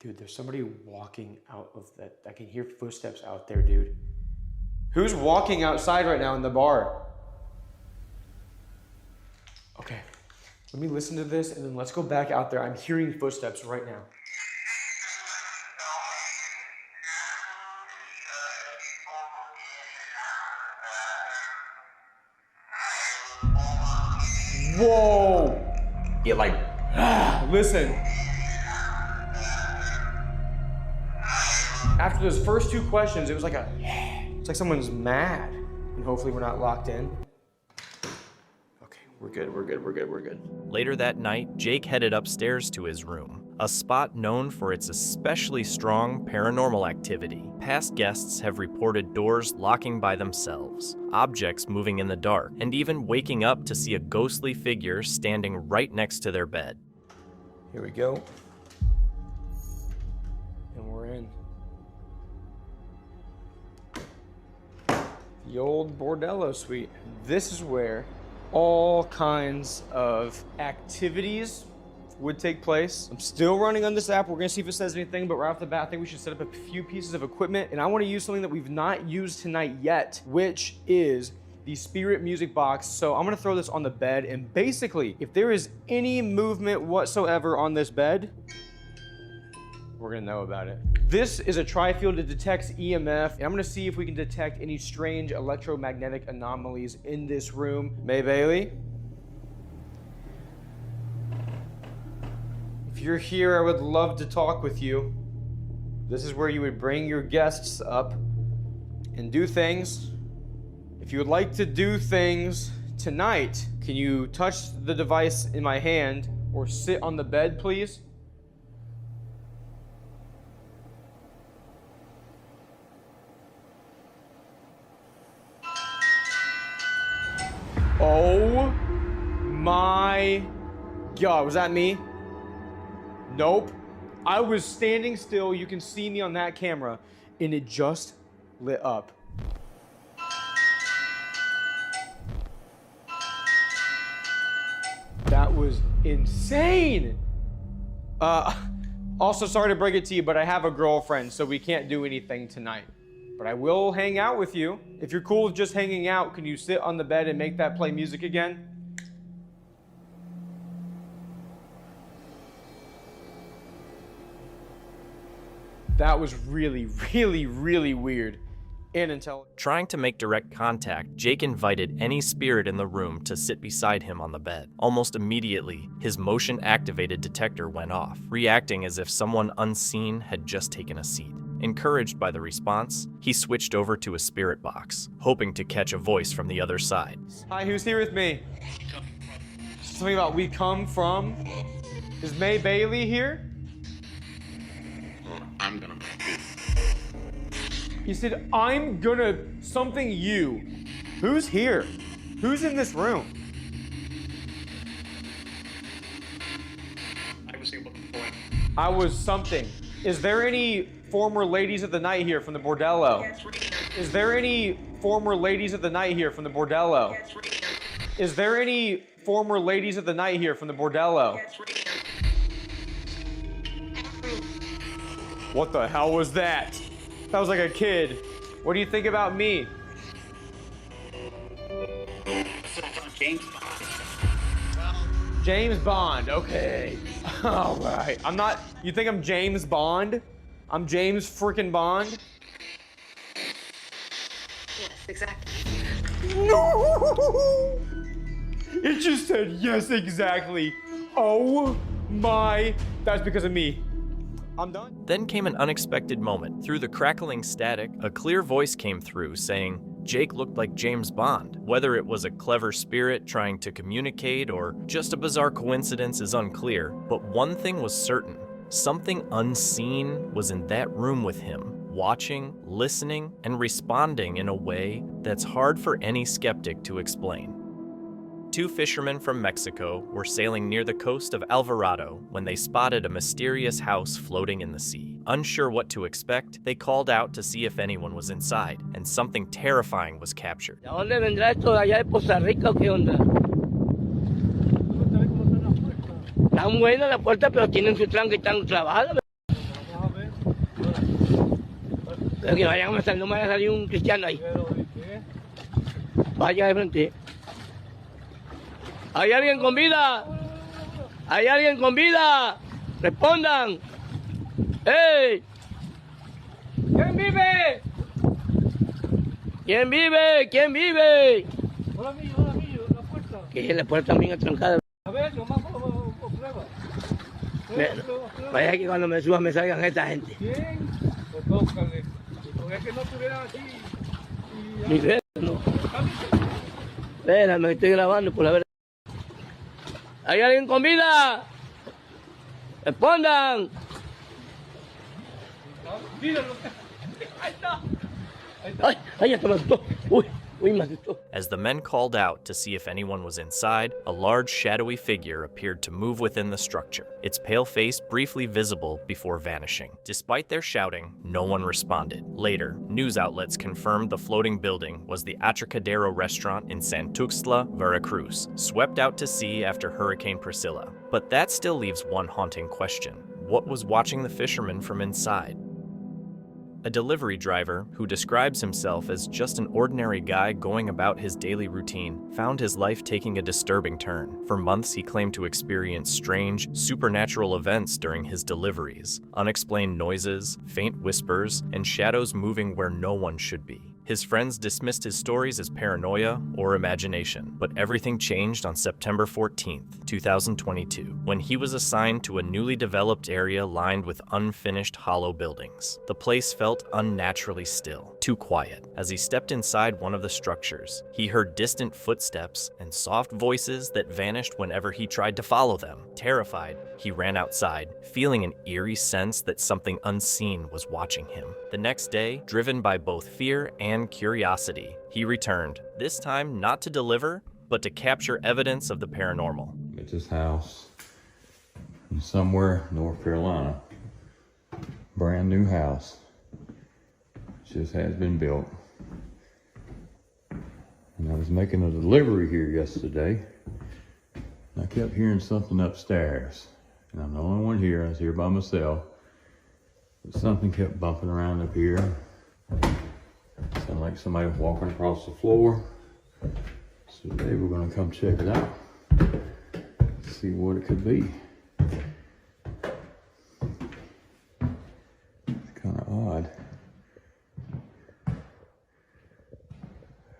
Dude, there's somebody walking out of that. I can hear footsteps out there, dude. Who's walking outside right now in the bar? Okay, let me listen to this and then let's go back out there. I'm hearing footsteps right now. Whoa! It like, listen. After those first two questions, it was like it's like someone's mad. And hopefully we're not locked in. Okay, we're good. Later that night, Jake headed upstairs to his room, a spot known for its especially strong paranormal activity. Past guests have reported doors locking by themselves, objects moving in the dark, and even waking up to see a ghostly figure standing right next to their bed. Here we go. And we're in. The old bordello suite. This is where all kinds of activities would take place. I'm still running on this app. We're gonna see if it says anything, but right off the bat, I think we should set up a few pieces of equipment, and I wanna use something that we've not used tonight yet, which is the spirit music box. So I'm gonna throw this on the bed, and basically, if there is any movement whatsoever on this bed, we're gonna know about it. This is a tri-field that detects EMF, and I'm gonna see if we can detect any strange electromagnetic anomalies in this room. May Bailey? If you're here, I would love to talk with you. This is where you would bring your guests up and do things. If you would like to do things tonight, can you touch the device in my hand or sit on the bed, please? Oh my God, was that me? Nope. I was standing still, you can see me on that camera, and it just lit up. That was insane. Also, sorry to break it to you, but I have a girlfriend, so we can't do anything tonight. But I will hang out with you. If you're cool with just hanging out, can you sit on the bed and make that play music again? That was really, really, really weird and intelligent. Trying to make direct contact, Jake invited any spirit in the room to sit beside him on the bed. Almost immediately, his motion-activated detector went off, reacting as if someone unseen had just taken a seat. Encouraged by the response, he switched over to a spirit box, hoping to catch a voice from the other side. Hi, who's here with me? Something about we come from? Is May Bailey here? I'm gonna He said, I'm gonna something you. Who's here? Who's in this room? I was able to point. I was something. Is there any former ladies of the night here from the bordello? Is there any former ladies of the night here from the bordello? Is there any former ladies of the night here from the bordello? What the hell was that? That was like a kid. What do you think about me? James Bond, okay. All right, I'm not, you think I'm James Bond? I'm James freaking Bond? Yes, exactly. No! It just said yes, exactly. Oh my, that's because of me. I'm done. Then came an unexpected moment. Through the crackling static, a clear voice came through saying, Jake looked like James Bond. Whether it was a clever spirit trying to communicate or just a bizarre coincidence is unclear, but one thing was certain. Something unseen was in that room with him, watching, listening, and responding in a way that's hard for any skeptic to explain. Two fishermen from Mexico were sailing near the coast of Alvarado when they spotted a mysterious house floating in the sea. Unsure what to expect, they called out to see if anyone was inside, and something terrifying was captured. ¿De dónde vendrá esto? ¿De allá de Poza Rica o qué onda? Están buenas las puertas, pero tienen su tranca y están clavadas. Pero que vayan a pasar, no me vaya a salir un cristiano ahí. Vaya de frente. ¿Hay alguien con vida? ¿Hay alguien con vida? Respondan. ¡Ey! ¿Quién vive? ¿Quién vive? ¿Quién vive? Hola, mío, la puerta. Que la puerta también trancada. A ver, nomás prueba. Vaya que cuando me suba me salgan esta gente. ¿Quién? Pues tócale. Porque es que no estuvieran aquí. Ni ver, no. Espérame, estoy grabando por la verdad. ¿Hay alguien con vida? ¡Respondan! Míralo. Ahí está. ¡Ay! ¡Ay, ya me asustó! ¡Uy! ¡Uy, me asustó! As the men called out to see if anyone was inside, a large shadowy figure appeared to move within the structure, its pale face briefly visible before vanishing. Despite their shouting, no one responded. Later, news outlets confirmed the floating building was the Atracadero restaurant in San Tuxtla, Veracruz, swept out to sea after Hurricane Priscilla. But that still leaves one haunting question. What was watching the fishermen from inside? A delivery driver, who describes himself as just an ordinary guy going about his daily routine, found his life taking a disturbing turn. For months, he claimed to experience strange, supernatural events during his deliveries, unexplained noises, faint whispers, and shadows moving where no one should be. His friends dismissed his stories as paranoia or imagination, but everything changed on September 14th, 2022, when he was assigned to a newly developed area lined with unfinished hollow buildings. The place felt unnaturally still, too quiet. As he stepped inside one of the structures, he heard distant footsteps and soft voices that vanished whenever he tried to follow them. Terrified, he ran outside, feeling an eerie sense that something unseen was watching him. The next day, driven by both fear and curiosity, he returned, this time not to deliver, but to capture evidence of the paranormal. It's this house in somewhere North Carolina. Brand new house. Just has been built. And I was making a delivery here yesterday. And I kept hearing something upstairs. And I'm the only one here. I was here by myself. But something kept bumping around up here. Sounded like somebody was walking across the floor. So today we're gonna come check it out. See what it could be. It's kind of odd.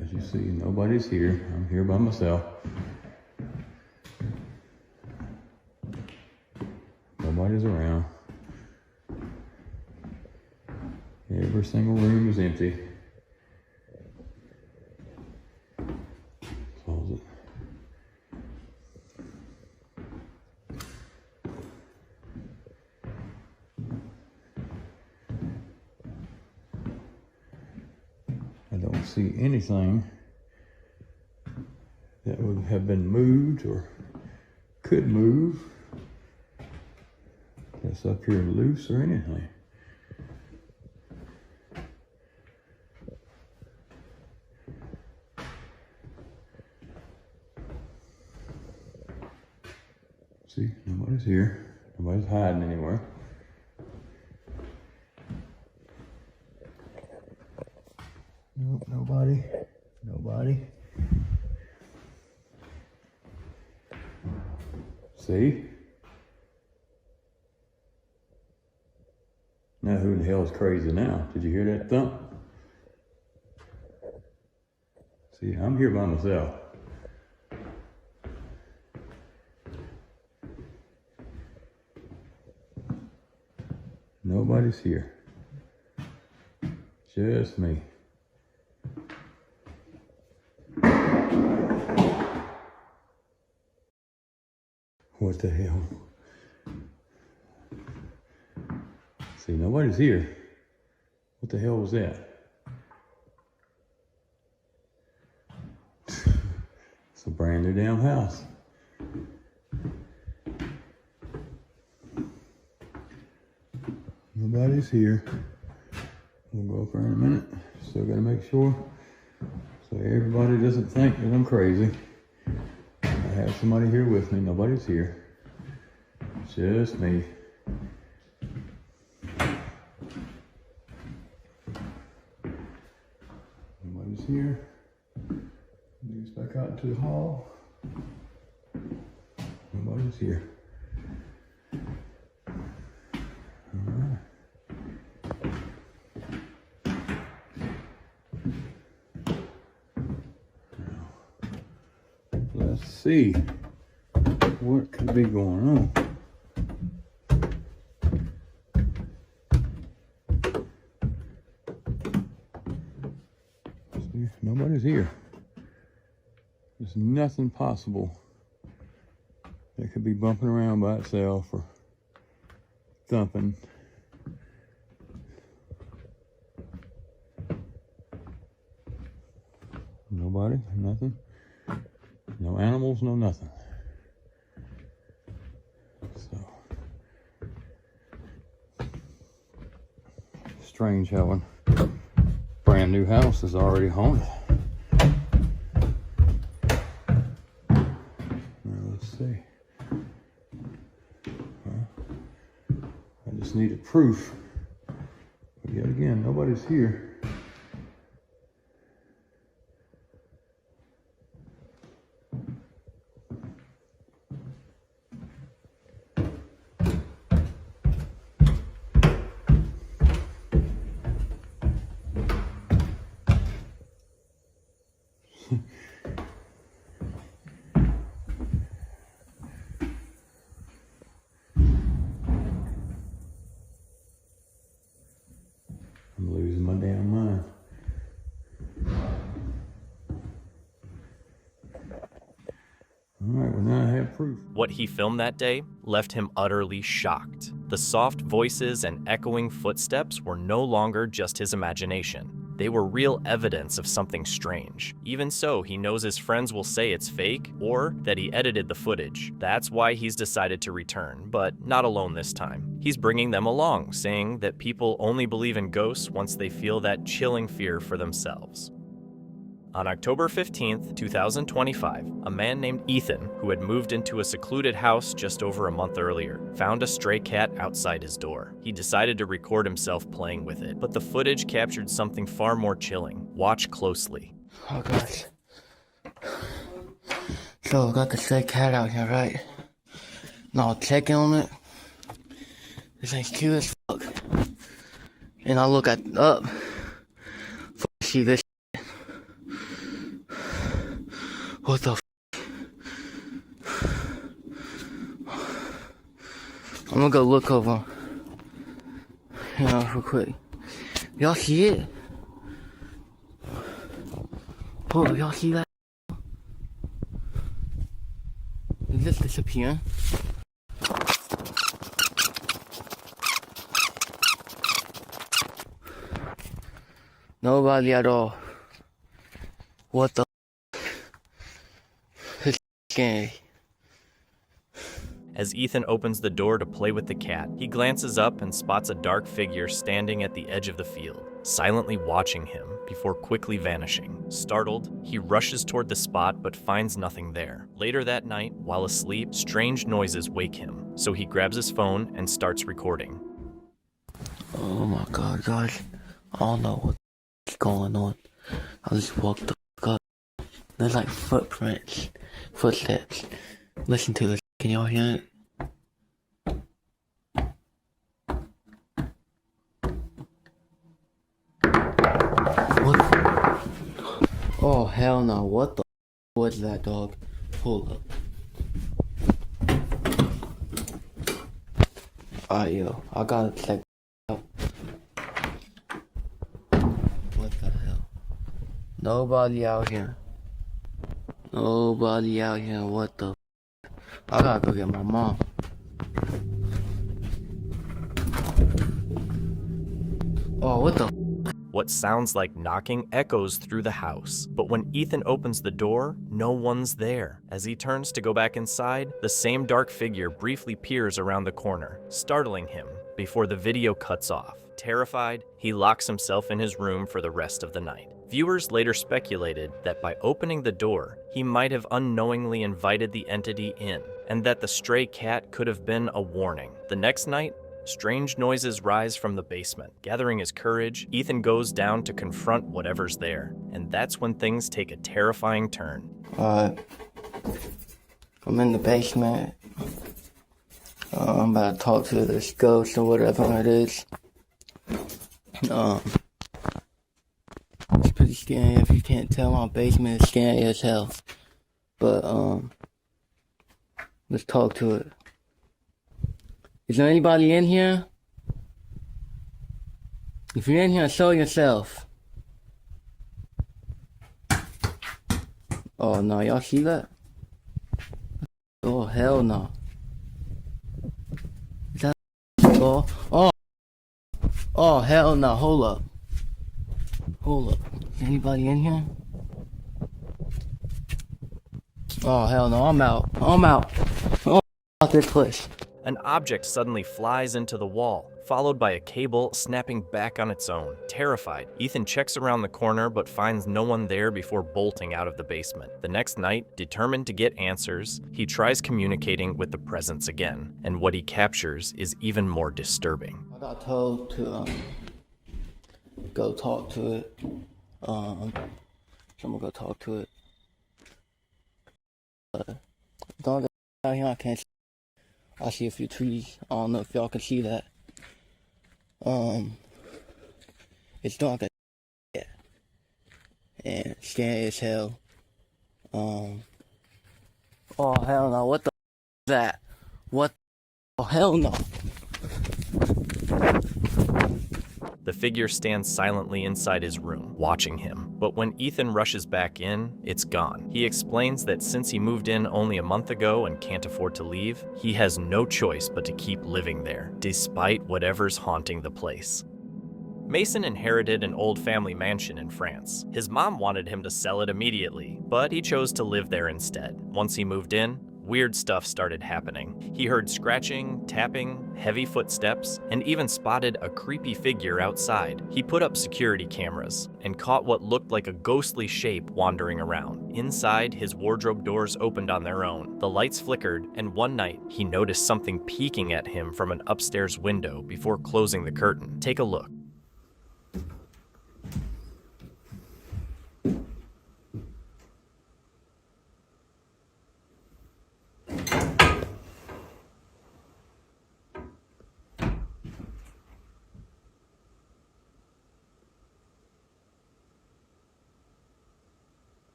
As you see, nobody's here. I'm here by myself. Nobody's around. Every single room is empty. Close it. I don't see anything that would have been moved or could move that's up here loose or anything. See, nobody's here. Nobody's hiding anywhere. Nope, nobody. Nobody. See? Now who in the hell is crazy now? Did you hear that thump? See, I'm here by myself. Nobody's here. Just me. What the hell? See, nobody's here. What the hell was that? It's a brand new damn house. Nobody's here. We'll go up there in a minute. Still gotta make sure so everybody doesn't think that I'm crazy. I have somebody here with me. Nobody's here. Just me. Nobody's here. Leads back out into the hall. Nobody's here. Alright. Let's see what could be going on. See, nobody's here. There's nothing possible that could be bumping around by itself or thumping. Nobody, nothing. No animals, no nothing. So, strange how a brand new house is already haunted. Now let's see. I just needed proof. But yet again, nobody's here. I'm losing my damn mind. Alright, well now I have proof. What he filmed that day left him utterly shocked. The soft voices and echoing footsteps were no longer just his imagination. They were real evidence of something strange. Even so, he knows his friends will say it's fake or that he edited the footage. That's why he's decided to return, but not alone this time. He's bringing them along, saying that people only believe in ghosts once they feel that chilling fear for themselves. On October 15th, 2025, a man named Ethan, who had moved into a secluded house just over a month earlier, found a stray cat outside his door. He decided to record himself playing with it, but the footage captured something far more chilling. Watch closely. Oh gosh. So I got the stray cat out here, right? Now checking on it. This thing's cute as fuck. And I look up. See this. What the f? I'm gonna go look over. Real quick. Y'all see it? Oh, y'all see that? Is this disappearing? Nobody at all. What the? Okay. As Ethan opens the door to play with the cat, he glances up and spots a dark figure standing at the edge of the field, silently watching him before quickly vanishing. Startled, he rushes toward the spot but finds nothing there. Later that night, while asleep, strange noises wake him, so he grabs his phone and starts recording. Oh my god, guys. I don't know what's going on. I just walked the fuck up. There's like footsteps. Listen to this. Can y'all hear it? What? Oh hell no! What the was that, dog? Hold up. Alright, yo, I gotta check Nobody out here. Nobody out here. What the? I gotta go get my mom. Oh, what the? What sounds like knocking echoes through the house, but when Ethan opens the door, no one's there. As he turns to go back inside, the same dark figure briefly peers around the corner, startling him before the video cuts off. Terrified, he locks himself in his room for the rest of the night. Viewers later speculated that by opening the door, he might have unknowingly invited the entity in, and that the stray cat could have been a warning. The next night, strange noises rise from the basement. Gathering his courage, Ethan goes down to confront whatever's there, and that's when things take a terrifying turn. I'm in the basement. I'm about to talk to this ghost or whatever it is. It's pretty scary. If you can't tell, my basement is scary as hell. But let's talk to it. Is there anybody in here? If you're in here, show yourself. Oh no, y'all see that? Oh hell no. Is that Oh hell no, hold up. Hold up. Is anybody in here? Oh hell no, I'm out. I'm out. Oh, out this place. An object suddenly flies into the wall, followed by a cable snapping back on its own. Terrified, Ethan checks around the corner but finds no one there before bolting out of the basement. The next night, determined to get answers, he tries communicating with the presence again, and what he captures is even more disturbing. I got told to go talk to it. So I'm gonna go talk to it. Don't out here, I can't see. I see a few trees. I don't know if y'all can see that. It's dark as shit. And scary as hell. Oh hell no, what the is that? What the hell no? The figure stands silently inside his room, watching him. But when Ethan rushes back in, it's gone. He explains that since he moved in only a month ago and can't afford to leave, he has no choice but to keep living there, despite whatever's haunting the place. Mason inherited an old family mansion in France. His mom wanted him to sell it immediately, but he chose to live there instead. Once he moved in, weird stuff started happening. He heard scratching, tapping, heavy footsteps, and even spotted a creepy figure outside. He put up security cameras and caught what looked like a ghostly shape wandering around. Inside, his wardrobe doors opened on their own. The lights flickered, and one night, he noticed something peeking at him from an upstairs window before closing the curtain. Take a look.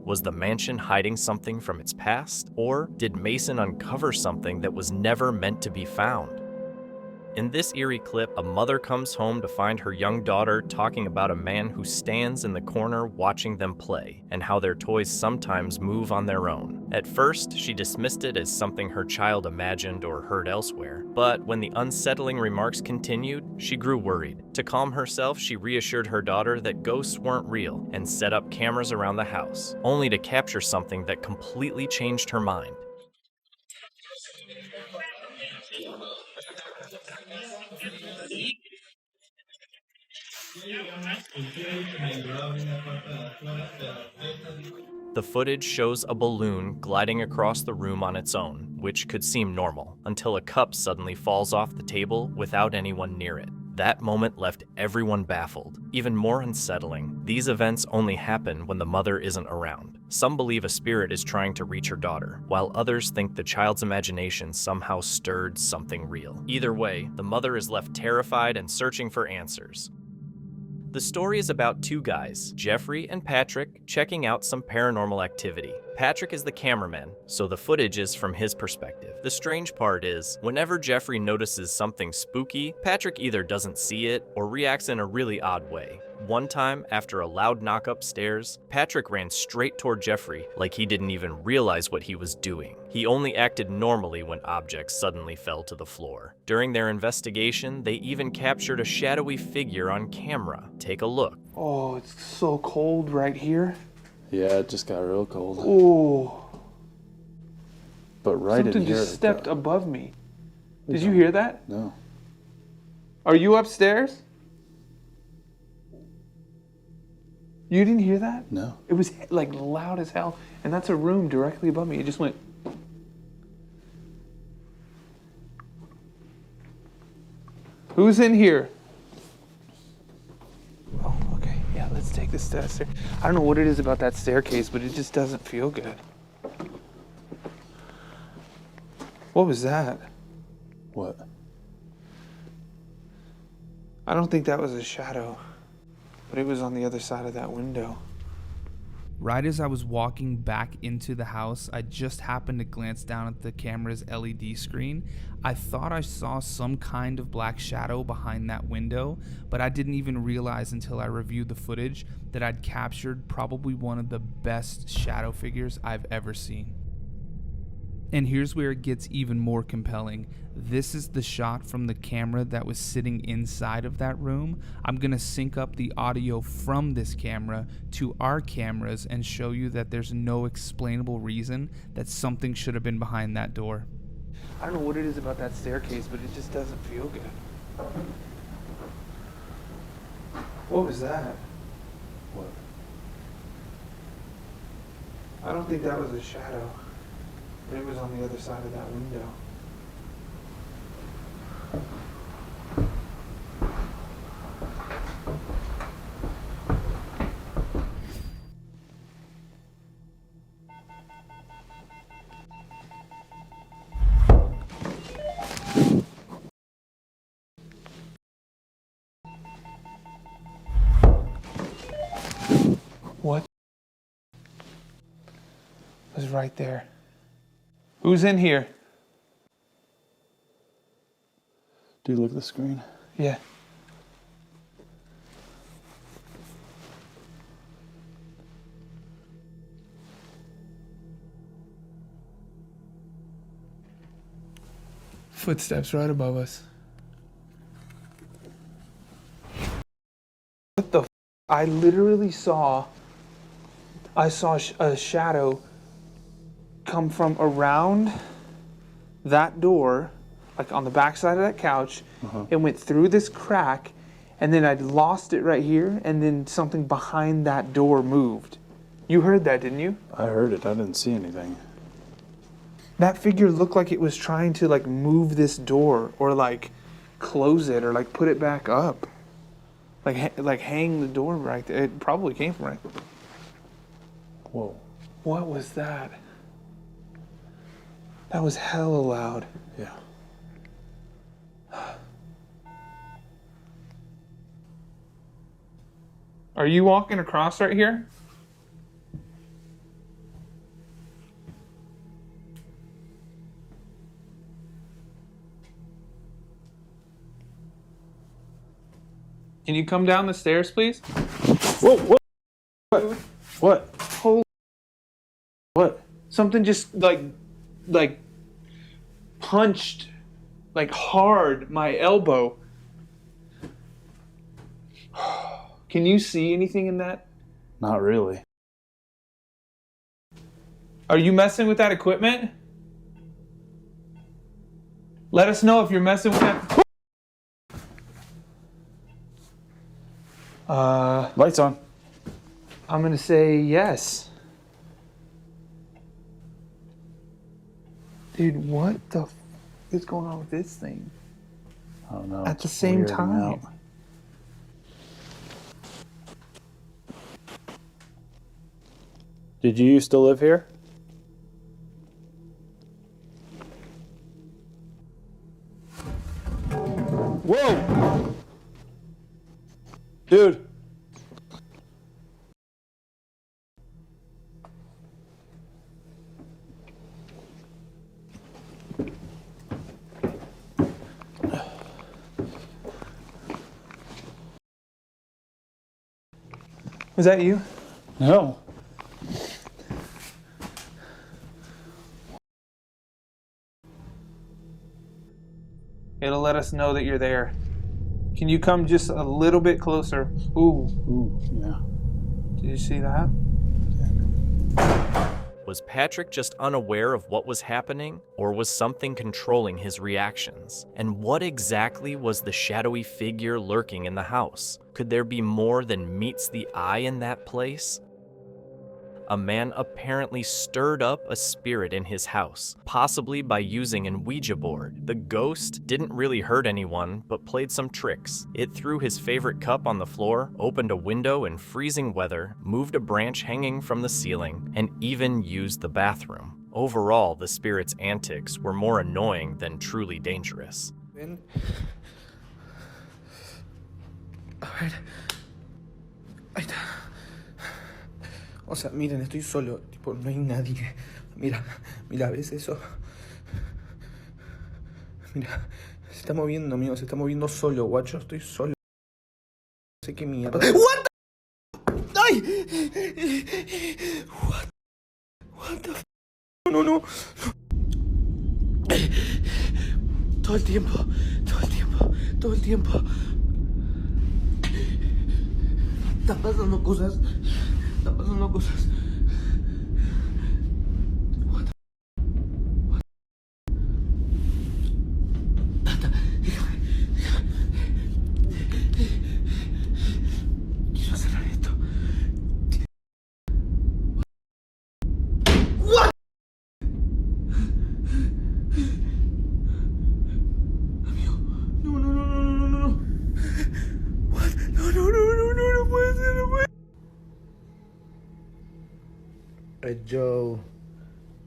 Was the mansion hiding something from its past? Or did Mason uncover something that was never meant to be found? In this eerie clip, a mother comes home to find her young daughter talking about a man who stands in the corner watching them play, and how their toys sometimes move on their own. At first, she dismissed it as something her child imagined or heard elsewhere, but when the unsettling remarks continued, she grew worried. To calm herself, she reassured her daughter that ghosts weren't real and set up cameras around the house, only to capture something that completely changed her mind. The footage shows a balloon gliding across the room on its own, which could seem normal, until a cup suddenly falls off the table without anyone near it. That moment left everyone baffled. Even more unsettling, these events only happen when the mother isn't around. Some believe a spirit is trying to reach her daughter, while others think the child's imagination somehow stirred something real. Either way, the mother is left terrified and searching for answers. The story is about two guys, Jeffrey and Patrick, checking out some paranormal activity. Patrick is the cameraman, so the footage is from his perspective. The strange part is, whenever Jeffrey notices something spooky, Patrick either doesn't see it or reacts in a really odd way. One time, after a loud knock upstairs, Patrick ran straight toward Jeffrey like he didn't even realize what he was doing. He only acted normally when objects suddenly fell to the floor. During their investigation, they even captured a shadowy figure on camera. Take a look. Oh, it's so cold right here. Yeah, it just got real cold. Oh. But right Something in here. just stepped above me. Did you hear that? No. Are you upstairs? You didn't hear that? No. It was like loud as hell. And that's a room directly above me. It just went. Who's in here? Oh, okay. Yeah, let's take this stairs. I don't know what it is about that staircase, but it just doesn't feel good. What was that? What? I don't think that was a shadow, but it was on the other side of that window. Right as I was walking back into the house, I just happened to glance down at the camera's LED screen. I thought I saw some kind of black shadow behind that window, but I didn't even realize until I reviewed the footage that I'd captured probably one of the best shadow figures I've ever seen. And here's where it gets even more compelling. This is the shot from the camera that was sitting inside of that room. I'm gonna sync up the audio from this camera to our cameras and show you that there's no explainable reason that something should have been behind that door. I don't know what it is about that staircase, but it just doesn't feel good. What was that? What? I don't think that was a shadow, but it was on the other side of that window. What? It was right there. Who's in here? Do you look at the screen? Yeah. Footsteps right above us. What the f? I literally saw a shadow come from around that door, like on the back side of that couch. It went through this crack, and then I lost it right here, and then something behind that door moved. You heard that, didn't you? I heard it. I didn't see anything. That figure looked like it was trying to like move this door or like close it or like put it back up. Like hang the door right there. It probably came from right. Whoa. What was that? That was hella loud. Yeah. Are you walking across right here? Can you come down the stairs, please? Whoa, whoa. What? Holy. What? Something just like punched like hard my elbow. Can you see anything in that? Not really. Are you messing with that equipment? Let us know if you're messing with that. Lights on. I'm gonna say yes. Dude, what the is going on with this thing? I don't know. At the same time. Did you used to live here? Whoa! Dude! Was that you? No. It'll let us know that you're there. Can you come just a little bit closer? Ooh. Ooh, yeah. Did you see that? Was Patrick just unaware of what was happening, or was something controlling his reactions? And what exactly was the shadowy figure lurking in the house? Could there be more than meets the eye in that place? A man apparently stirred up a spirit in his house, possibly by using an Ouija board. The ghost didn't really hurt anyone, but played some tricks. It threw his favorite cup on the floor, opened a window in freezing weather, moved a branch hanging from the ceiling, and even used the bathroom. Overall, the spirit's antics were more annoying than truly dangerous. A ver. Ahí está. O sea, miren, estoy solo. Tipo, no hay nadie. Mira, mira, ¿ves eso? Mira, se está moviendo, amigo. Se está moviendo solo, guacho. Estoy solo. No sé qué mierda. What the... ¡Ay! What the f... No, no. Todo el tiempo. Están pasando cosas. Quiero cerrar esto. What? Amigo, no. What? No puede ser, no puede. Yo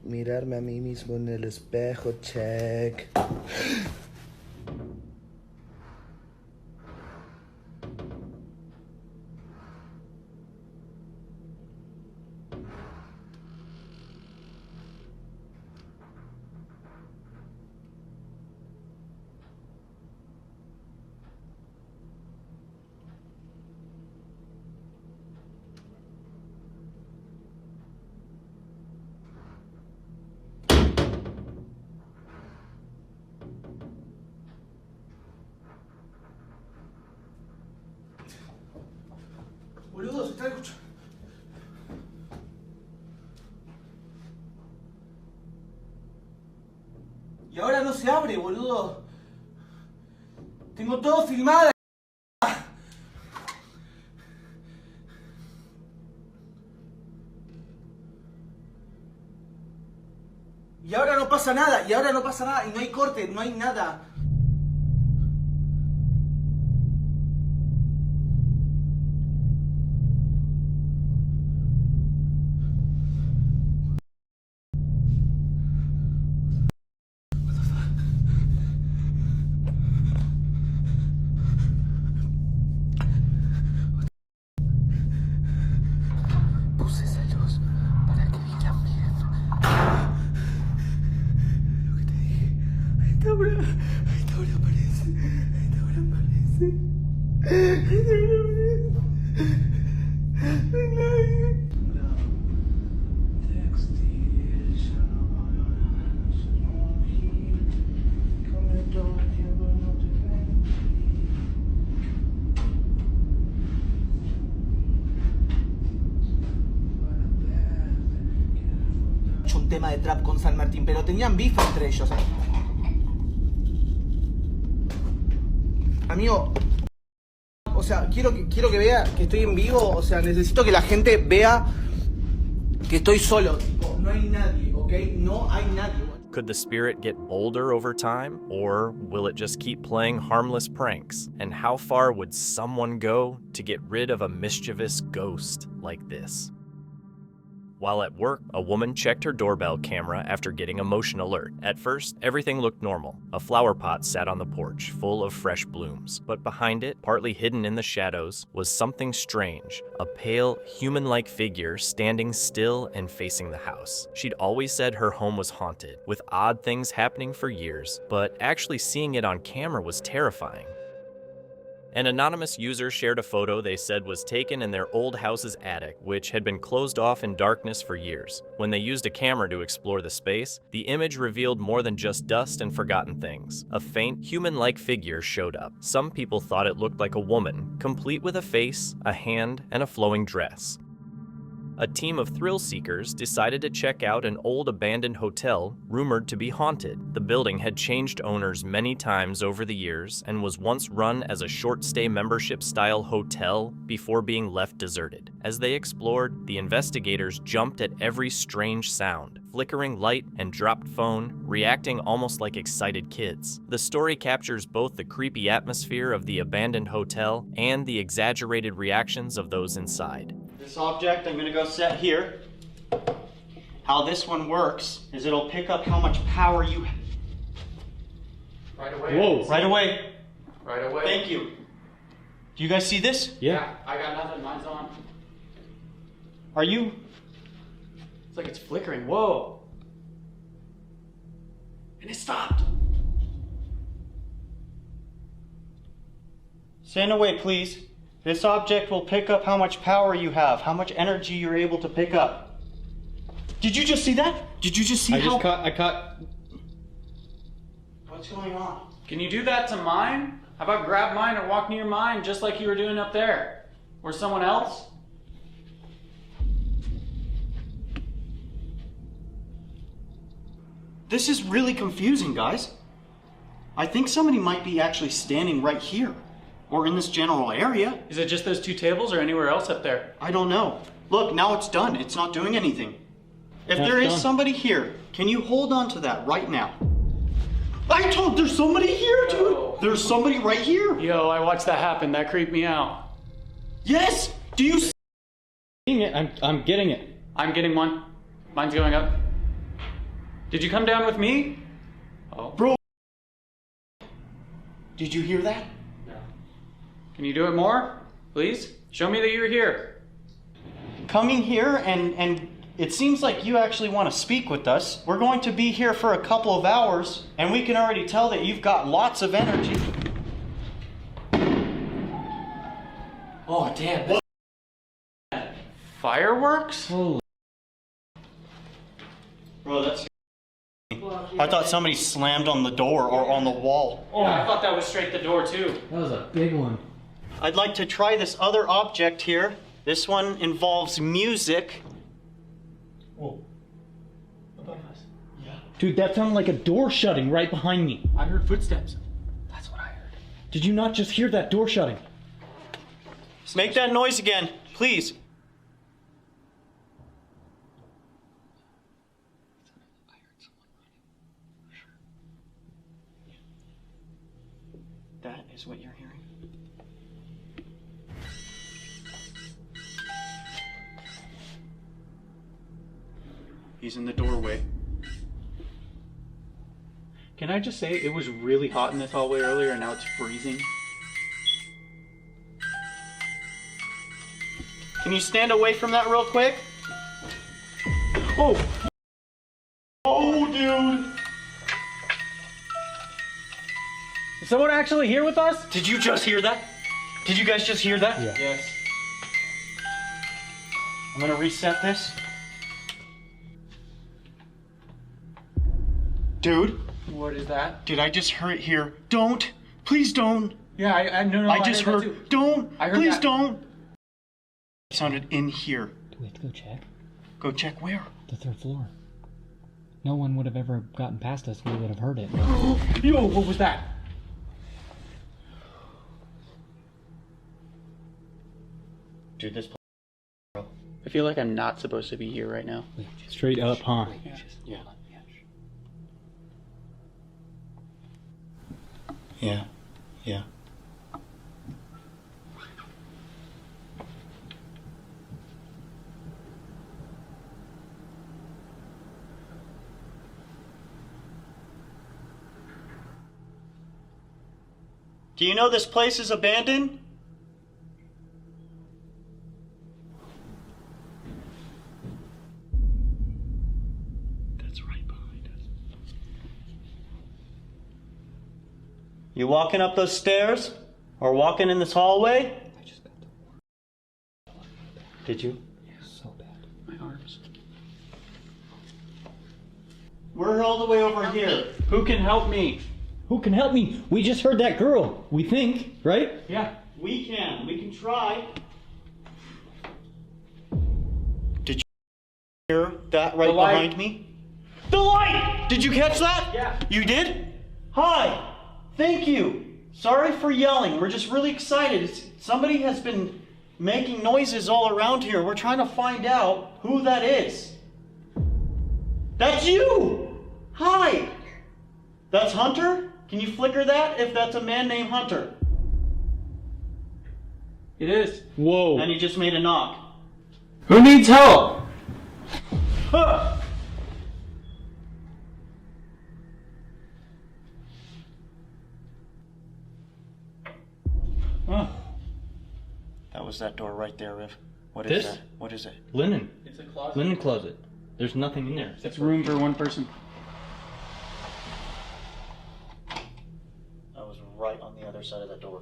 mirarme a mí mismo en el espejo, check. Boludo, se está escuchando. Y ahora no se abre, boludo. Tengo todo filmado. Y ahora no pasa nada, y no hay corte, no hay nada. Puse esa luz para que vieran bien. Lo que te dije. Ahí está ahora aparece. tema de trap con San Martín, pero tenían beef entre ellos. Amigo, o sea, quiero que vea que estoy en vivo, o sea, necesito que la gente vea que estoy solo, tipo, no hay nadie, ¿ok? No hay nadie. Could the spirit get bolder over time, or will it just keep playing harmless pranks? And how far would someone go to get rid of a mischievous ghost like this? While at work, a woman checked her doorbell camera after getting a motion alert. At first, everything looked normal. A flower pot sat on the porch, full of fresh blooms. But behind it, partly hidden in the shadows, was something strange. A pale, human-like figure standing still and facing the house. She'd always said her home was haunted, with odd things happening for years, but actually seeing it on camera was terrifying. An anonymous user shared a photo they said was taken in their old house's attic, which had been closed off in darkness for years. When they used a camera to explore the space, the image revealed more than just dust and forgotten things. A faint, human-like figure showed up. Some people thought it looked like a woman, complete with a face, a hand, and a flowing dress. A team of thrill seekers decided to check out an old abandoned hotel rumored to be haunted. The building had changed owners many times over the years and was once run as a short-stay membership-style hotel before being left deserted. As they explored, the investigators jumped at every strange sound, flickering light and dropped phone, reacting almost like excited kids. The story captures both the creepy atmosphere of the abandoned hotel and the exaggerated reactions of those inside. This object I'm going to go set here. How this one works is it'll pick up how much power you have. Right away. Whoa. Right away. Right away. Thank you. Do you guys see this? Yeah. I got nothing. Mine's on. Are you? It's like it's flickering. Whoa. And it stopped. Stand away, please. This object will pick up how much power you have, how much energy you're able to pick up. Did you just see that? Did you just see how? I caught. What's going on? Can you do that to mine? How about grab mine or walk near mine just like you were doing up there? Or someone else? This is really confusing, guys. I think somebody might be actually standing right here. Or in this general area. Is it just those two tables or anywhere else up there? I don't know. Look, now it's done. It's not doing anything. If there is somebody here, can you hold on to that right now? There's somebody here, dude. There's somebody right here. Yo, I watched that happen. That creeped me out. Yes. Do you see it? I'm getting it. I'm getting one. Mine's going up. Did you come down with me? Oh. Bro. Did you hear that? Can you do it more? Please? Show me that you're here. Coming here and it seems like you actually want to speak with us. We're going to be here for a couple of hours and we can already tell that you've got lots of energy. Oh, damn. What? Fireworks? Holy. Bro, that's... I thought somebody slammed on the door or on the wall. Oh, I thought that was straight the door too. That was a big one. I'd like to try this other object here. This one involves music. Whoa. Above us. Yeah. Dude, that sounded like a door shutting right behind me. I heard footsteps. That's what I heard. Did you not just hear that door shutting? Make that noise again, please. That is what you're hearing. He's in the doorway. Can I just say, it was really hot in this hallway earlier and now it's freezing. Can you stand away from that real quick? Oh! Oh, dude! Is someone actually here with us? Did you just hear that? Did you guys just hear that? Yeah. Yes. I'm gonna reset this. Dude. What is that? Did I just hear it here? Don't. Please don't. Yeah, I no, I just heard. Don't. I heard Please that. don't. It sounded in here. Do we have to go check? Go check where? The third floor. No one would have ever gotten past us. We would have heard it. Yo, what was that? Dude, this. I feel like I'm not supposed to be here right now. Straight up, huh? Yeah. Yeah. Yeah. Do you know this place is abandoned? That's right behind us. You walking up those stairs? Or walking in this hallway? I just got the Did you? Yeah, so bad. My arms. We're all the way over here. Who can help me? Who can help me? We just heard that girl. We think, right? Yeah. We can try. Did you hear that right behind me? The light! Did you catch that? Yeah. You did? Hi. Thank you. Sorry for yelling. We're just really excited. Somebody has been making noises all around here. We're trying to find out who that is. That's you! Hi! That's Hunter? Can you flicker that if that's a man named Hunter? It is. Whoa. And he just made a knock. Who needs help? Huh. Huh. That was that door right there, Riv. What This? is that? What is it? Linen. It's a closet. Linen closet. There's nothing in there. It's room for one person. I was right on the other side of that door.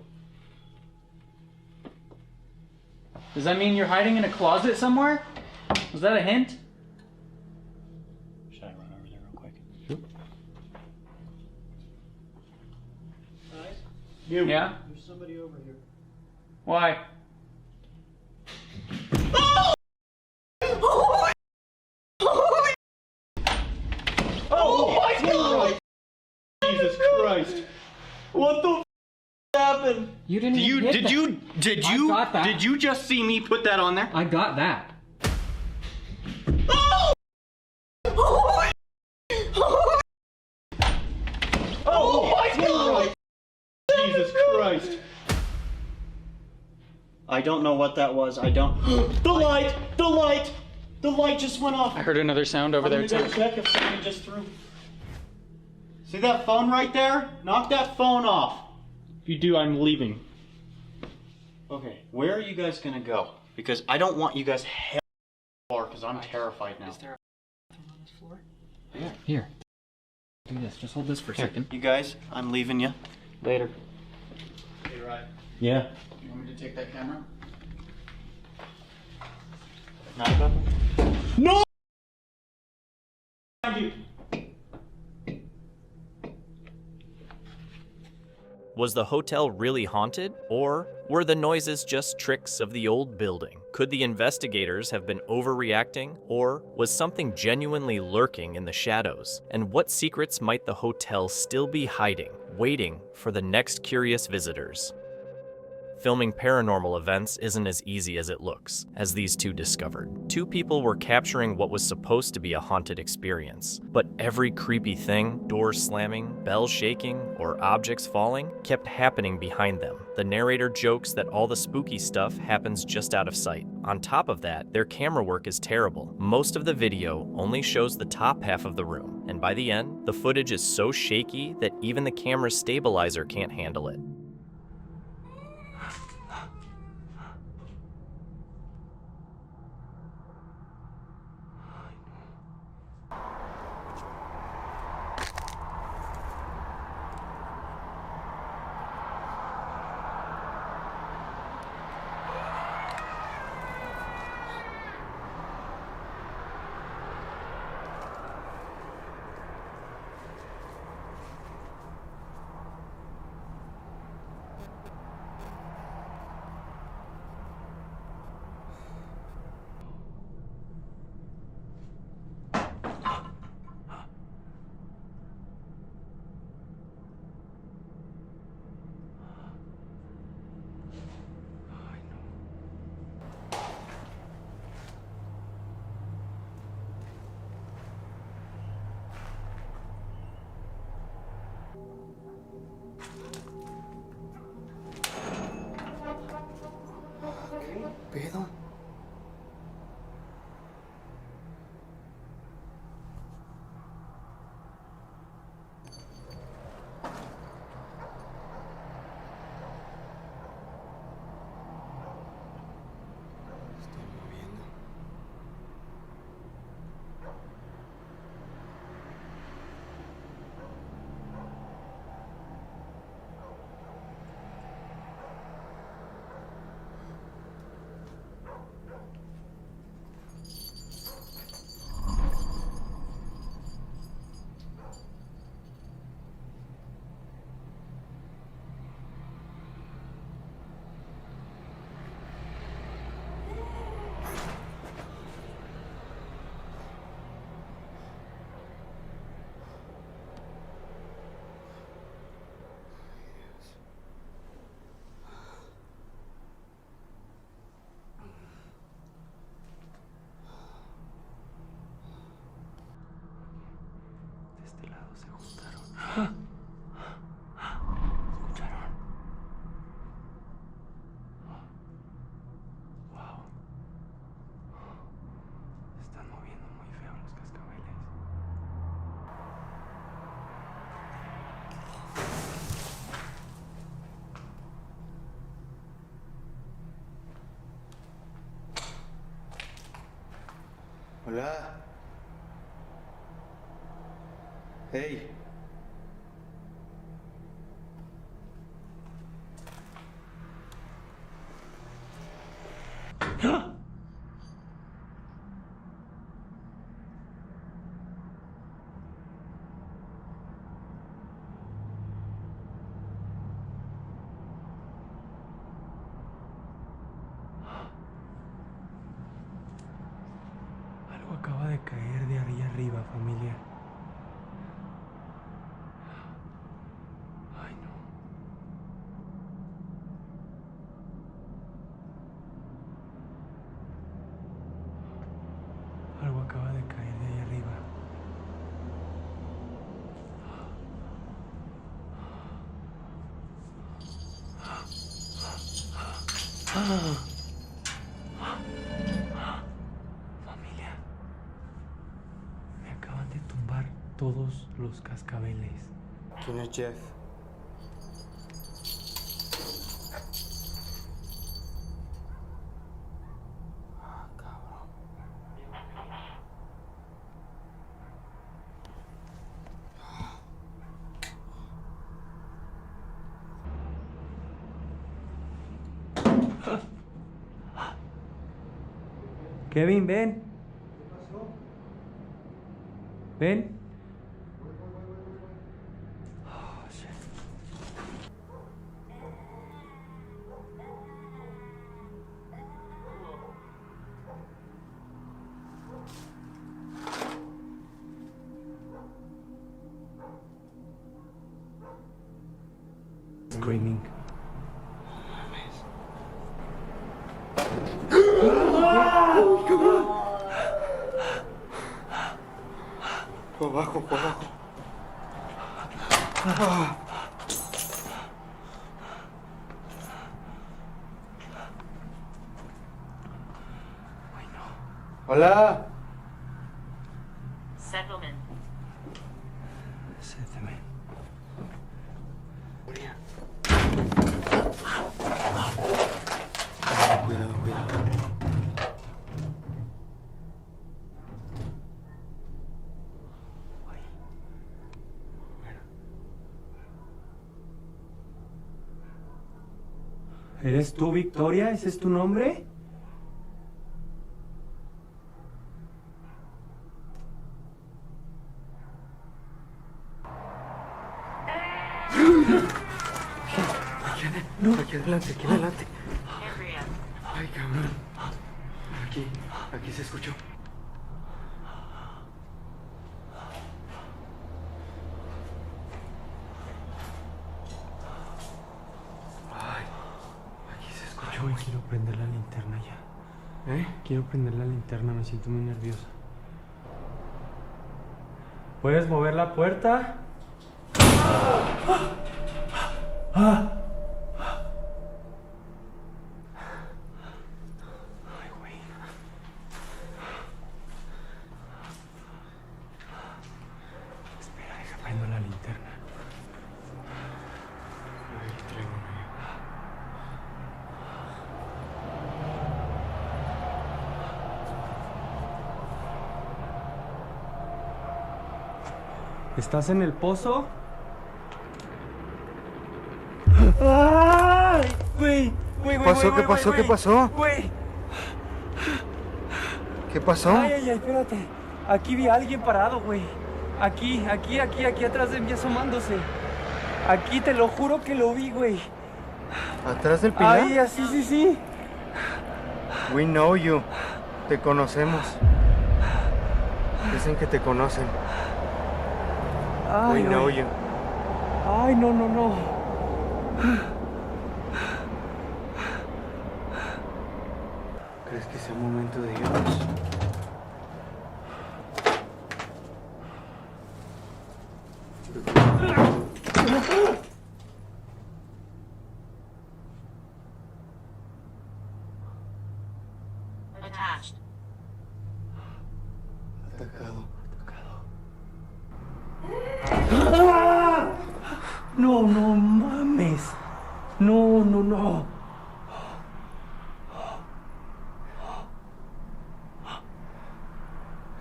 Does that mean you're hiding in a closet somewhere? Was that a hint? Should I run over there real quick? Sure. Guys? You. Yeah? There's somebody over here. Why? Oh my God! Jesus Christ! What the f happened? You didn't Did you hit did that. you did I you got that. did you just see me put that on there? I got that. Oh my God! Jesus Christ! I don't know what that was. I don't. The light! The light! The light just went off. I heard another sound over there I'm gonna too. go check if somebody just threw. See that phone right there? Knock that phone off. If you do, I'm leaving. Okay, where are you guys gonna go? Because I don't want you guys hell far because I'm terrified now. Is there a bathroom on this floor? Yeah. Here. Do this. Just hold this for a second. You guys, I'm leaving you. Later. Hey, right. Yeah. You want me to take that camera? Not about No! You. Was the hotel really haunted, or were the noises just tricks of the old building? Could the investigators have been overreacting, or was something genuinely lurking in the shadows? And what secrets might the hotel still be hiding, waiting for the next curious visitors? Filming paranormal events isn't as easy as it looks, as these two discovered. Two people were capturing what was supposed to be a haunted experience, but every creepy thing, doors slamming, bells shaking, or objects falling, kept happening behind them. The narrator jokes that all the spooky stuff happens just out of sight. On top of that, their camera work is terrible. Most of the video only shows the top half of the room, and by the end, the footage is so shaky that even the camera's stabilizer can't handle it. pedo? Hola. Hey. Algo acaba de caer de ahí arriba, familia. Ay, no. Algo acaba de caer de ahí arriba. Familia, me acaban de tumbar todos los cascabeles. ¿Quién es Jeff? Kevin, ven. Ven. Oh, shit. Screaming. Por abajo, por abajo. Hola. Settlement. Sénteme. Cuidado, cuidado. ¿Eres tú, Victoria? ¿Ese es tu nombre? No, aquí adelante, aquí adelante. Ay, cabrón. Aquí se escuchó. Ay, aquí se escuchó. Ay, quiero prender la linterna ya. ¿Eh? Quiero prender la linterna, me siento muy nerviosa. ¿Puedes mover la puerta? ¿Estás en el pozo? ¡Ay! Güey, güey, güey. ¿Qué pasó? ¿Qué pasó? Güey. ¿Qué pasó? Ay, ay, ay, espérate. Aquí vi a alguien parado, güey. Aquí atrás de mí asomándose. Aquí te lo juro que lo vi, güey. ¿Atrás del pilar? Ahí, así, sí. We know you. Te conocemos. Dicen que te conocen. Ay, We know güey. you. Ay, no. ¿Crees que sea momento de irnos? Atacado. No mames. No.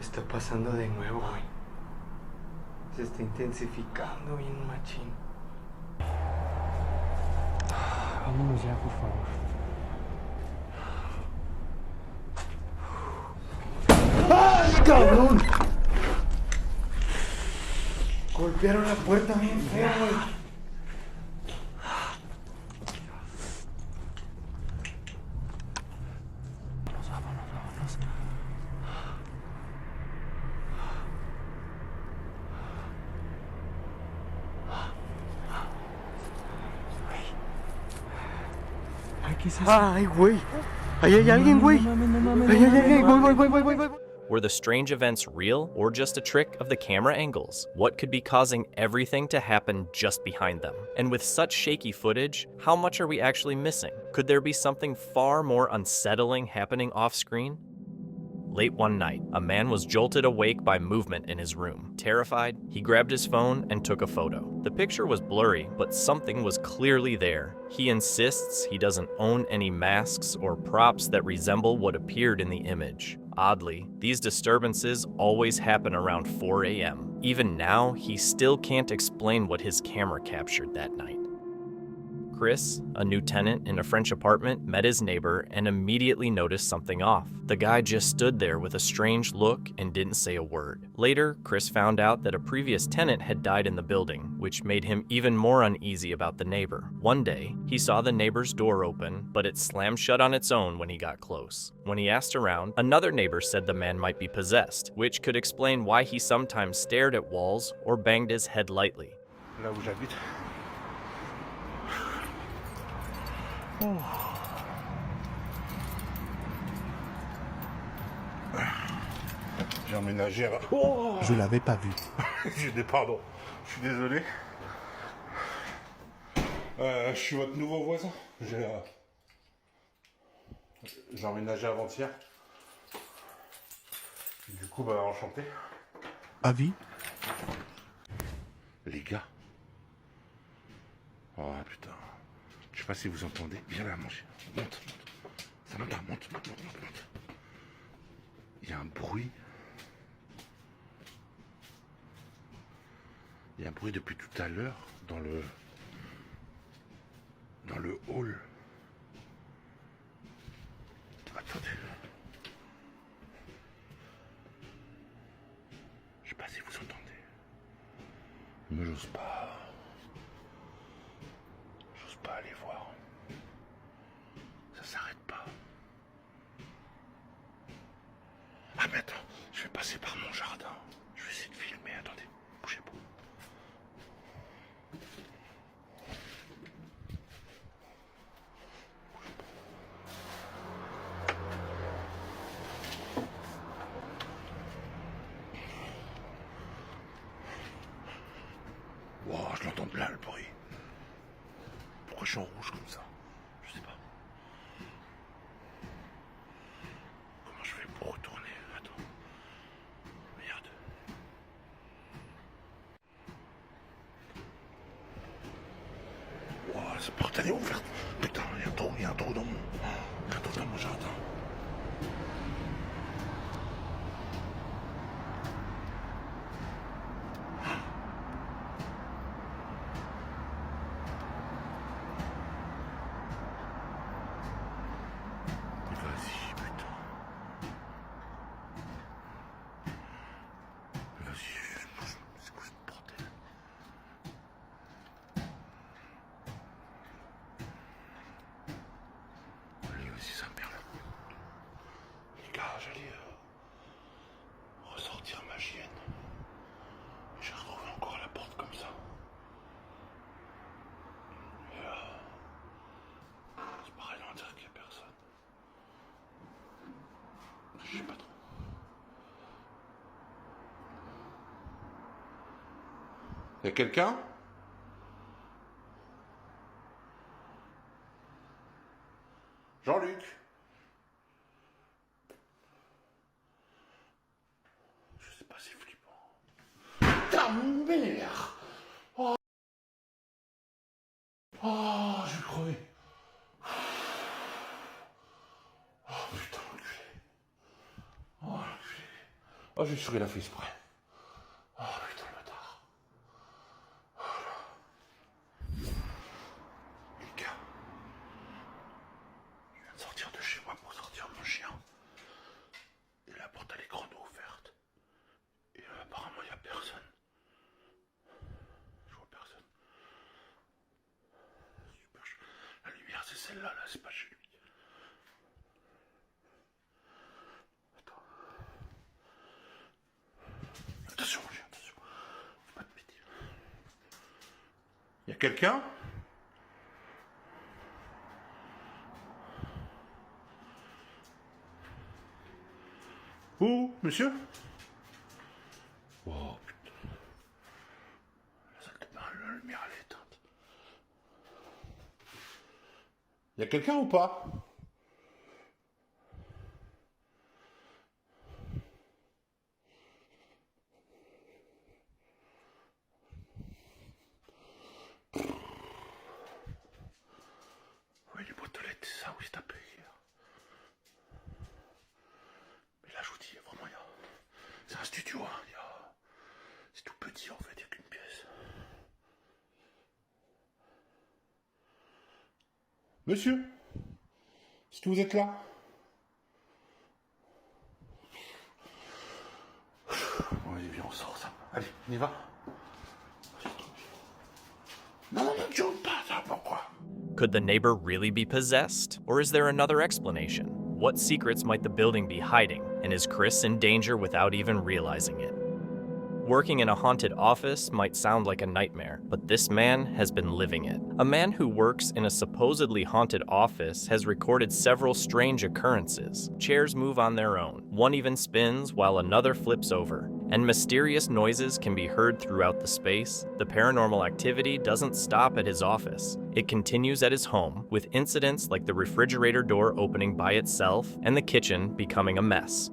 Está pasando de nuevo, güey. Se está intensificando bien machín. Vámonos ya, por favor. ¡Ay, cabrón! Golpearon la puerta bien feo, güey. Vámonos. ¿Qué es eso? Ay, güey. Ahí hay alguien, güey. Ahí hay alguien. Voy. Were the strange events real or just a trick of the camera angles? What could be causing everything to happen just behind them? And with such shaky footage, how much are we actually missing? Could there be something far more unsettling happening off screen? Late one night, a man was jolted awake by movement in his room. Terrified, he grabbed his phone and took a photo. The picture was blurry, but something was clearly there. He insists he doesn't own any masks or props that resemble what appeared in the image. Oddly, these disturbances always happen around 4 a.m. Even now, he still can't explain what his camera captured that night. Chris, a new tenant in a French apartment, met his neighbor and immediately noticed something off. The guy just stood there with a strange look and didn't say a word. Later, Chris found out that a previous tenant had died in the building, which made him even more uneasy about the neighbor. One day, he saw the neighbor's door open, but it slammed shut on its own when he got close. When he asked around, another neighbor said the man might be possessed, which could explain why he sometimes stared at walls or banged his head lightly. Là où j'habite. J'ai emménagé à... Je l'avais pas vu. Pardon, je suis désolé. Je suis votre nouveau voisin. J'ai emménagé avant-hier. Du coup, enchanté. Avis? Les gars. Oh putain. Je sais pas si vous entendez. Viens là, manger. Monte. Ça monte, monte. Il y a un bruit. Il y a un bruit depuis tout à l'heure dans le hall. Attendez. Je sais pas si vous entendez. Mais j'ose pas. J'ose pas aller voir. Ça s'arrête pas. Ah mais attends, je vais passer par mon jardin. Je vais essayer de filmer, attendez, bougez pas. Wow, je l'entends là le bruit. Pourquoi je suis en rouge comme ça? Je sais pas. Comment je fais pour retourner? Attends. Merde. Wow, cette porte elle est ouverte. Putain, il y a un trou dans mon jardin. Y a quelqu'un? Jean-Luc? Je sais pas, c'est flippant. Putain, merde! Oh, oh, je vais crever. Oh putain, l'enculé. Oh l'enculé. Oh, j'ai souris la fait exprès. Oh putain, le bâtard. Oh là. Les gars. Je viens de sortir de chez moi pour sortir mon chien. Et la porte à l'écran est ouverte. Et apparemment, il n'y a personne. Je vois personne. Super. La lumière, c'est celle-là, là, c'est pas chez lui. Attends. Attention, mon chien, attention. Fais pas de bêtises. Y a quelqu'un? Où, monsieur? Oh putain. La salle de bain, la lumière elle est éteinte. Y a quelqu'un ou pas? Oui, les boîtes aux lettres, c'est ça où il s'est tapé hier. Mais là, je vous dis, vraiment, c'est un studio, hein. C'est tout petit en fait, il n'y a qu'une pièce. Monsieur, est-ce que vous êtes là? Bon, allez, viens, on sort ça. Allez, on y va. Non, non, ne joue pas, ça, pourquoi? Could the neighbor really be possessed? Or is there another explanation? What secrets might the building be hiding? And is Chris in danger without even realizing it? Working in a haunted office might sound like a nightmare, but this man has been living it. A man who works in a supposedly haunted office has recorded several strange occurrences. Chairs move on their own, one even spins while another flips over, and mysterious noises can be heard throughout the space. The paranormal activity doesn't stop at his office. It continues at his home, with incidents like the refrigerator door opening by itself and the kitchen becoming a mess.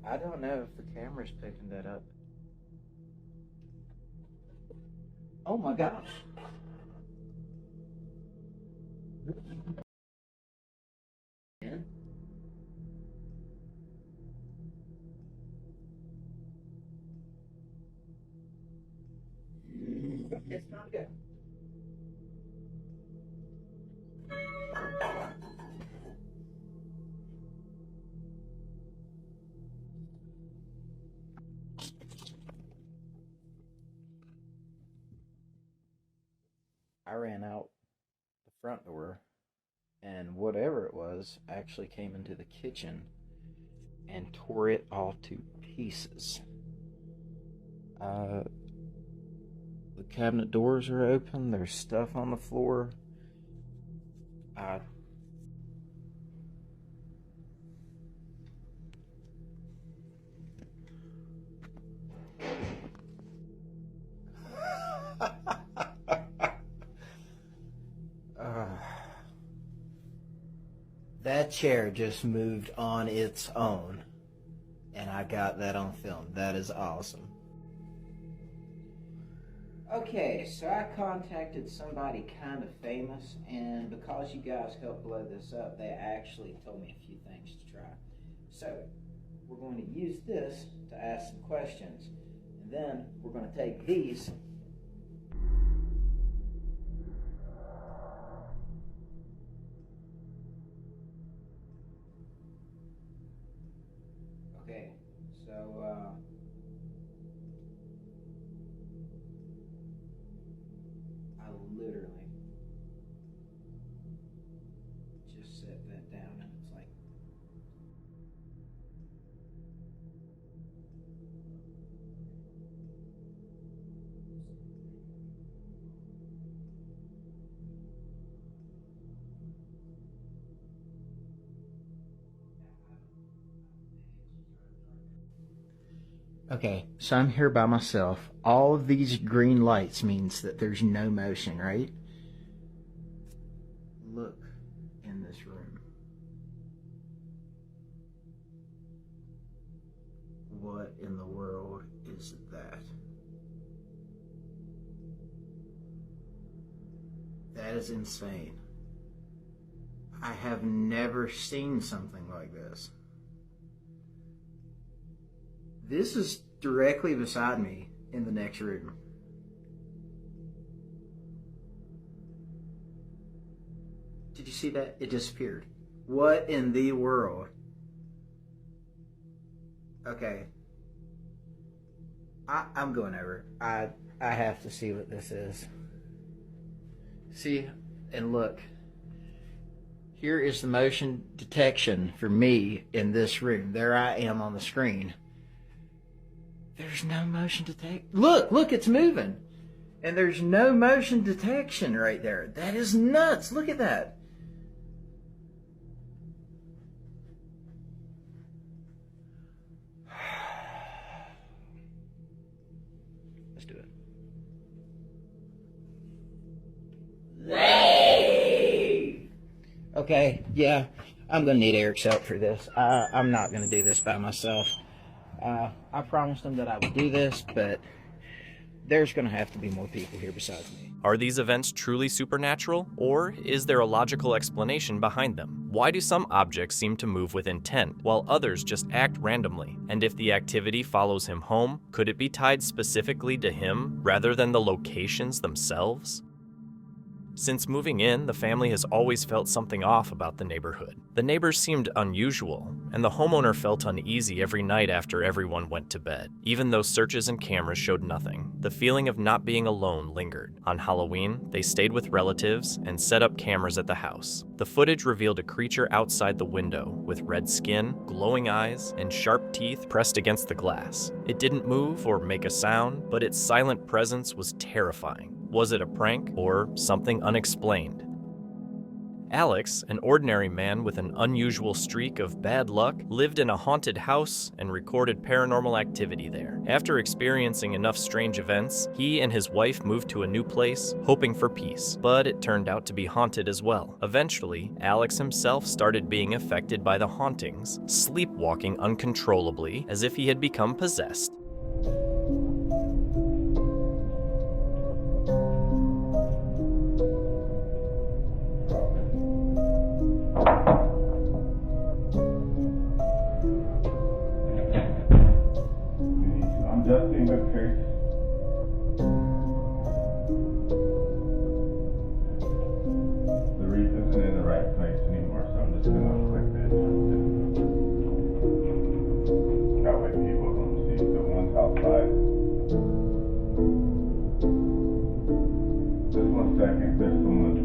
I don't know if the camera's picking that up. Oh my gosh. It's not good. I ran out the front door, and whatever it was actually came into the kitchen and tore it all to pieces. The cabinet doors are open, there's stuff on the floor. That chair just moved on its own, and I got that on film. That is awesome. Okay, so I contacted somebody kind of famous, and because you guys helped blow this up, they actually told me a few things to try. So, we're going to use this to ask some questions, and then we're going to take these. Okay, so, I literally just set that down, and it's like, Okay, so I'm here by myself. All of these green lights means that there's no motion, right? Look in this room. What in the world is that? That is insane. I have never seen something like this. This is directly beside me in the next room. Did you see that? It disappeared. What in the world? Okay. I'm going over. I have to see what this is. See, and look. Here is the motion detection for me in this room. There I am on the screen. There's no motion detection. Look, it's moving. And there's no motion detection right there. That is nuts. Look at that. Let's do it. Okay, yeah, I'm gonna need Eric's help for this. I'm not gonna do this by myself. I promised him that I would do this, but there's gonna have to be more people here besides me. Are these events truly supernatural, or is there a logical explanation behind them? Why do some objects seem to move with intent, while others just act randomly? And if the activity follows him home, could it be tied specifically to him rather than the locations themselves? Since moving in, the family has always felt something off about the neighborhood. The neighbors seemed unusual, and the homeowner felt uneasy every night after everyone went to bed. Even though searches and cameras showed nothing, the feeling of not being alone lingered. On Halloween, they stayed with relatives and set up cameras at the house. The footage revealed a creature outside the window with red skin, glowing eyes, and sharp teeth pressed against the glass. It didn't move or make a sound, but its silent presence was terrifying. Was it a prank or something unexplained? Alex, an ordinary man with an unusual streak of bad luck, lived in a haunted house and recorded paranormal activity there. After experiencing enough strange events, he and his wife moved to a new place, hoping for peace, but it turned out to be haunted as well. Eventually, Alex himself started being affected by the hauntings, sleepwalking uncontrollably as if he had become possessed. Adjusting the curse. The wreath isn't in the right place anymore, so I'm just gonna click the adjust it. That way people don't see the ones outside. Just 1 second, there's someone.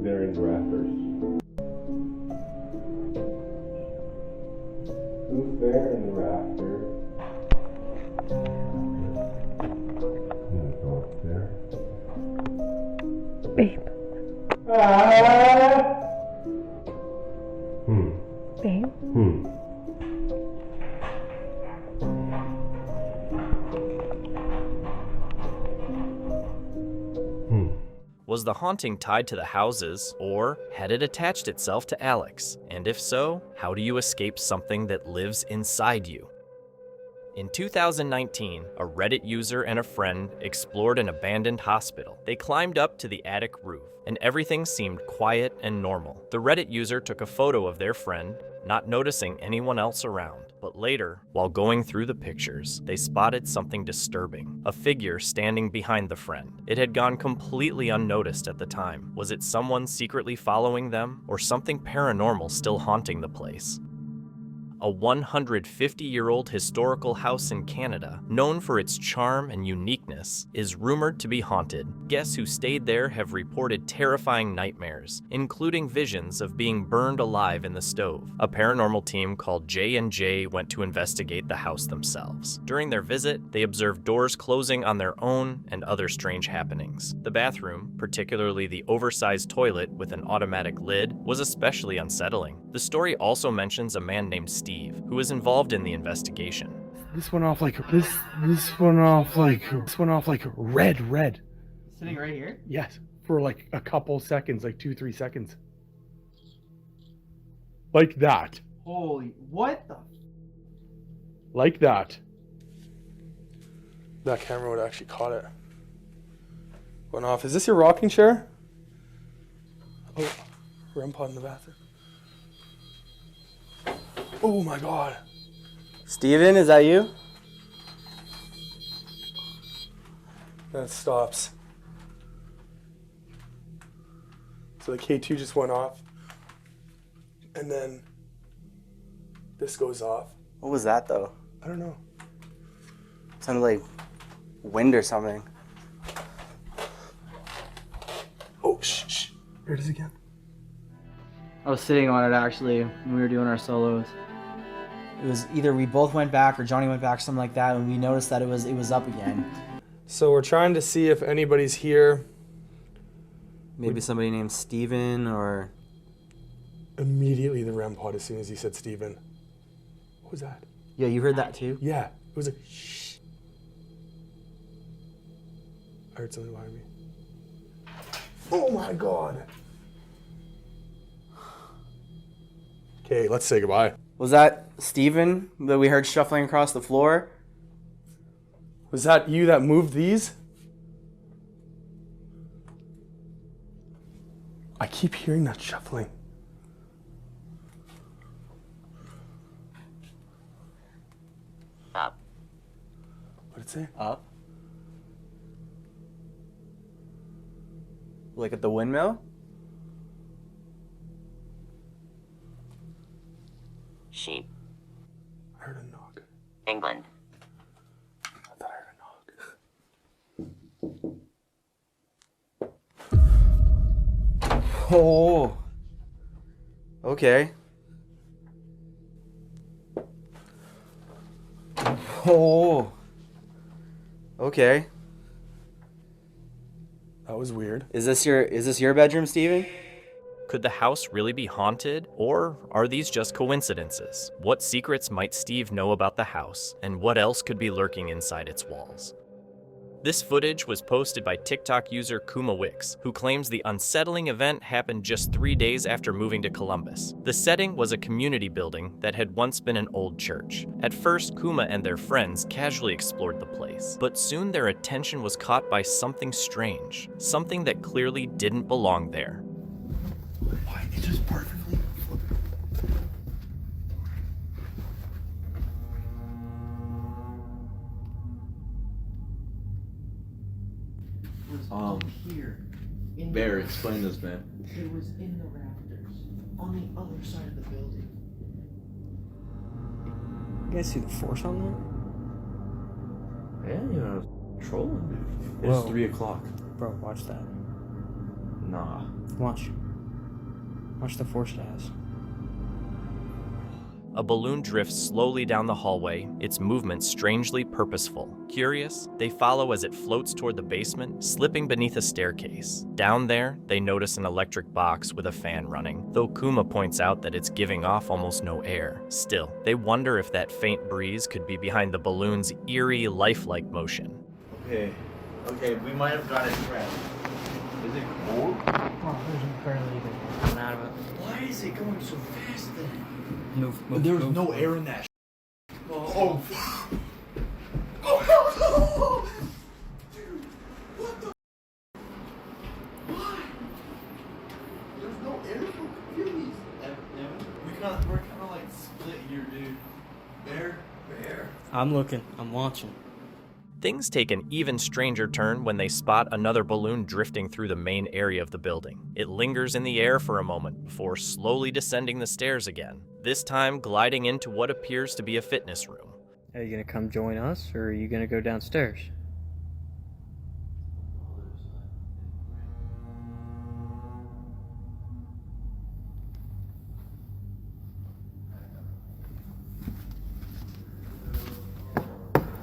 They're in the rafters. Who's there in the rafters? I'm gonna go up there. Babe. Babe. Was the haunting tied to the houses, or had it attached itself to Alex? And if so, how do you escape something that lives inside you? In 2019, a Reddit user and a friend explored an abandoned hospital. They climbed up to the attic roof, and everything seemed quiet and normal. The Reddit user took a photo of their friend, not noticing anyone else around. But later, while going through the pictures, they spotted something disturbing. A figure standing behind the friend. It had gone completely unnoticed at the time. Was it someone secretly following them, or something paranormal still haunting the place? A 150-year-old historical house in Canada, known for its charm and uniqueness, is rumored to be haunted. Guests who stayed there have reported terrifying nightmares, including visions of being burned alive in the stove. A paranormal team called J&J went to investigate the house themselves. During their visit, they observed doors closing on their own and other strange happenings. The bathroom, particularly the oversized toilet with an automatic lid, was especially unsettling. The story also mentions a man named Steve, who was involved in the investigation. This went off like red. Sitting right here? Yes, for like a couple seconds, like 2-3 seconds. Like that. Holy, what the? Like that. That camera would actually caught it. Went off. Is this your rocking chair? Oh, REM pod in the bathroom. Oh my god. Steven, is that you? Then it stops. So the K2 just went off. And then this goes off. What was that though? I don't know. Sounded like wind or something. Oh, shh. Here it is again. I was sitting on it actually when we were doing our solos. It was either we both went back or Johnny went back, something like that, and we noticed that it was up again. So we're trying to see if anybody's here. Maybe somebody named Steven or... Immediately the REM pod as soon as he said Steven. What was that? Yeah, you heard that too? Yeah, it was a shh. I heard something behind me. Oh my god. Okay, let's say goodbye. Was that Steven that we heard shuffling across the floor? Was that you that moved these? I keep hearing that shuffling. Up. What'd it say? Up. Like at the windmill? Sheep. I heard a knock. England. I thought I heard a knock. Oh. Okay. Oh. Okay. That was weird. Is this your bedroom, Steven? Could the house really be haunted, or are these just coincidences? What secrets might Steve know about the house, and what else could be lurking inside its walls? This footage was posted by TikTok user Kuma Wicks, who claims the unsettling event happened just 3 days after moving to Columbus. The setting was a community building that had once been an old church. At first, Kuma and their friends casually explored the place, but soon their attention was caught by something strange, something that clearly didn't belong there. Why? It just perfectly. Here. Bear, explain this, man. It was in the rafters on the other side of the building. You guys see the force on Yeah, you know, trolling. Whoa. It's 3 o'clock. that? Bro, watch that. Nah. Watch. Watch the force it has. A balloon drifts slowly down the hallway, its movement strangely purposeful. Curious, they follow as it floats toward the basement, slipping beneath a staircase. Down there, they notice an electric box with a fan running, though Kuma points out that it's giving off almost no air. Still, they wonder if that faint breeze could be behind the balloon's eerie, lifelike motion. Okay, we might have got it trapped. Is it cold? Oh, there's barely even coming out of it. Why is it going so fast then? Move, There was no air in that. Oh. I'm looking. I'm watching. Things take an even stranger turn when they spot another balloon drifting through the main area of the building. It lingers in the air for a moment before slowly descending the stairs again, this time gliding into what appears to be a fitness room. Are you gonna come join us, or are you gonna go downstairs?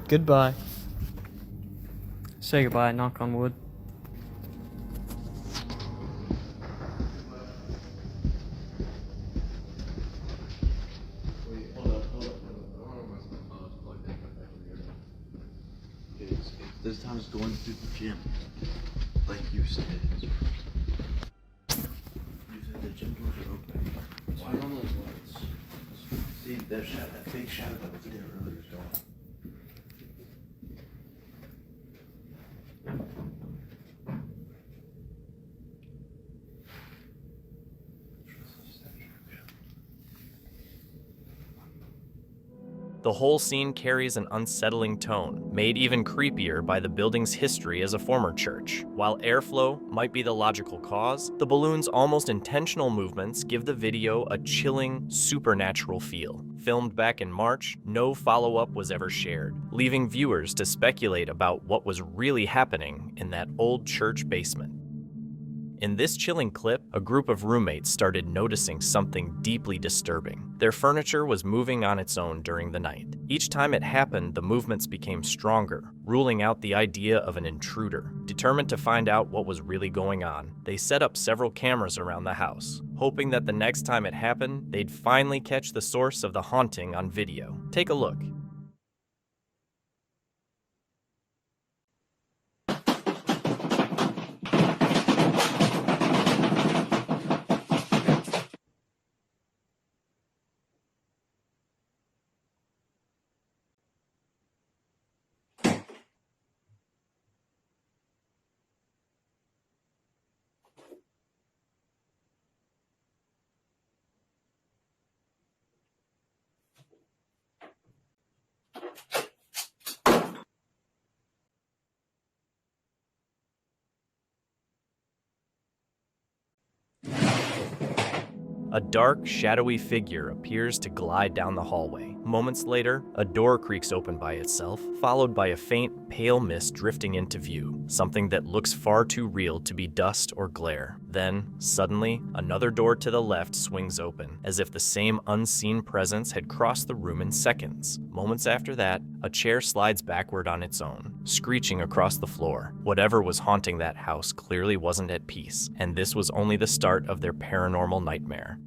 Goodbye. Say goodbye, knock on wood. This time it's going through the gym. Like you said. You said the gym doors are open. Why are those lights? See, that fake shadow that was there earlier is gone. The whole scene carries an unsettling tone, made even creepier by the building's history as a former church. While airflow might be the logical cause, the balloon's almost intentional movements give the video a chilling, supernatural feel. Filmed back in March, no follow-up was ever shared, leaving viewers to speculate about what was really happening in that old church basement. In this chilling clip, a group of roommates started noticing something deeply disturbing. Their furniture was moving on its own during the night. Each time it happened, the movements became stronger, ruling out the idea of an intruder. Determined to find out what was really going on, they set up several cameras around the house, hoping that the next time it happened, they'd finally catch the source of the haunting on video. Take a look. A dark, shadowy figure appears to glide down the hallway. Moments later, a door creaks open by itself, followed by a faint, pale mist drifting into view, something that looks far too real to be dust or glare. Then, suddenly, another door to the left swings open, as if the same unseen presence had crossed the room in seconds. Moments after that, a chair slides backward on its own, screeching across the floor. Whatever was haunting that house clearly wasn't at peace, and this was only the start of their paranormal nightmare.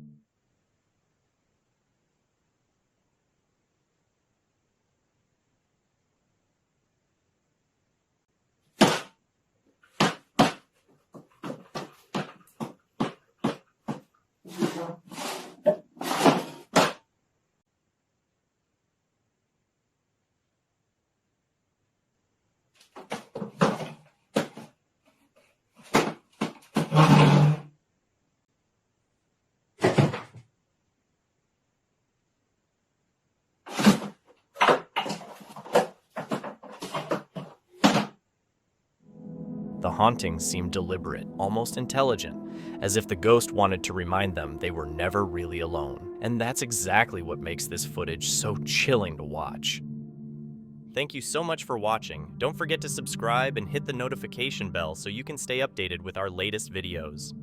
The haunting seemed deliberate, almost intelligent, as if the ghost wanted to remind them they were never really alone. And that's exactly what makes this footage so chilling to watch. Thank you so much for watching. Don't forget to subscribe and hit the notification bell so you can stay updated with our latest videos.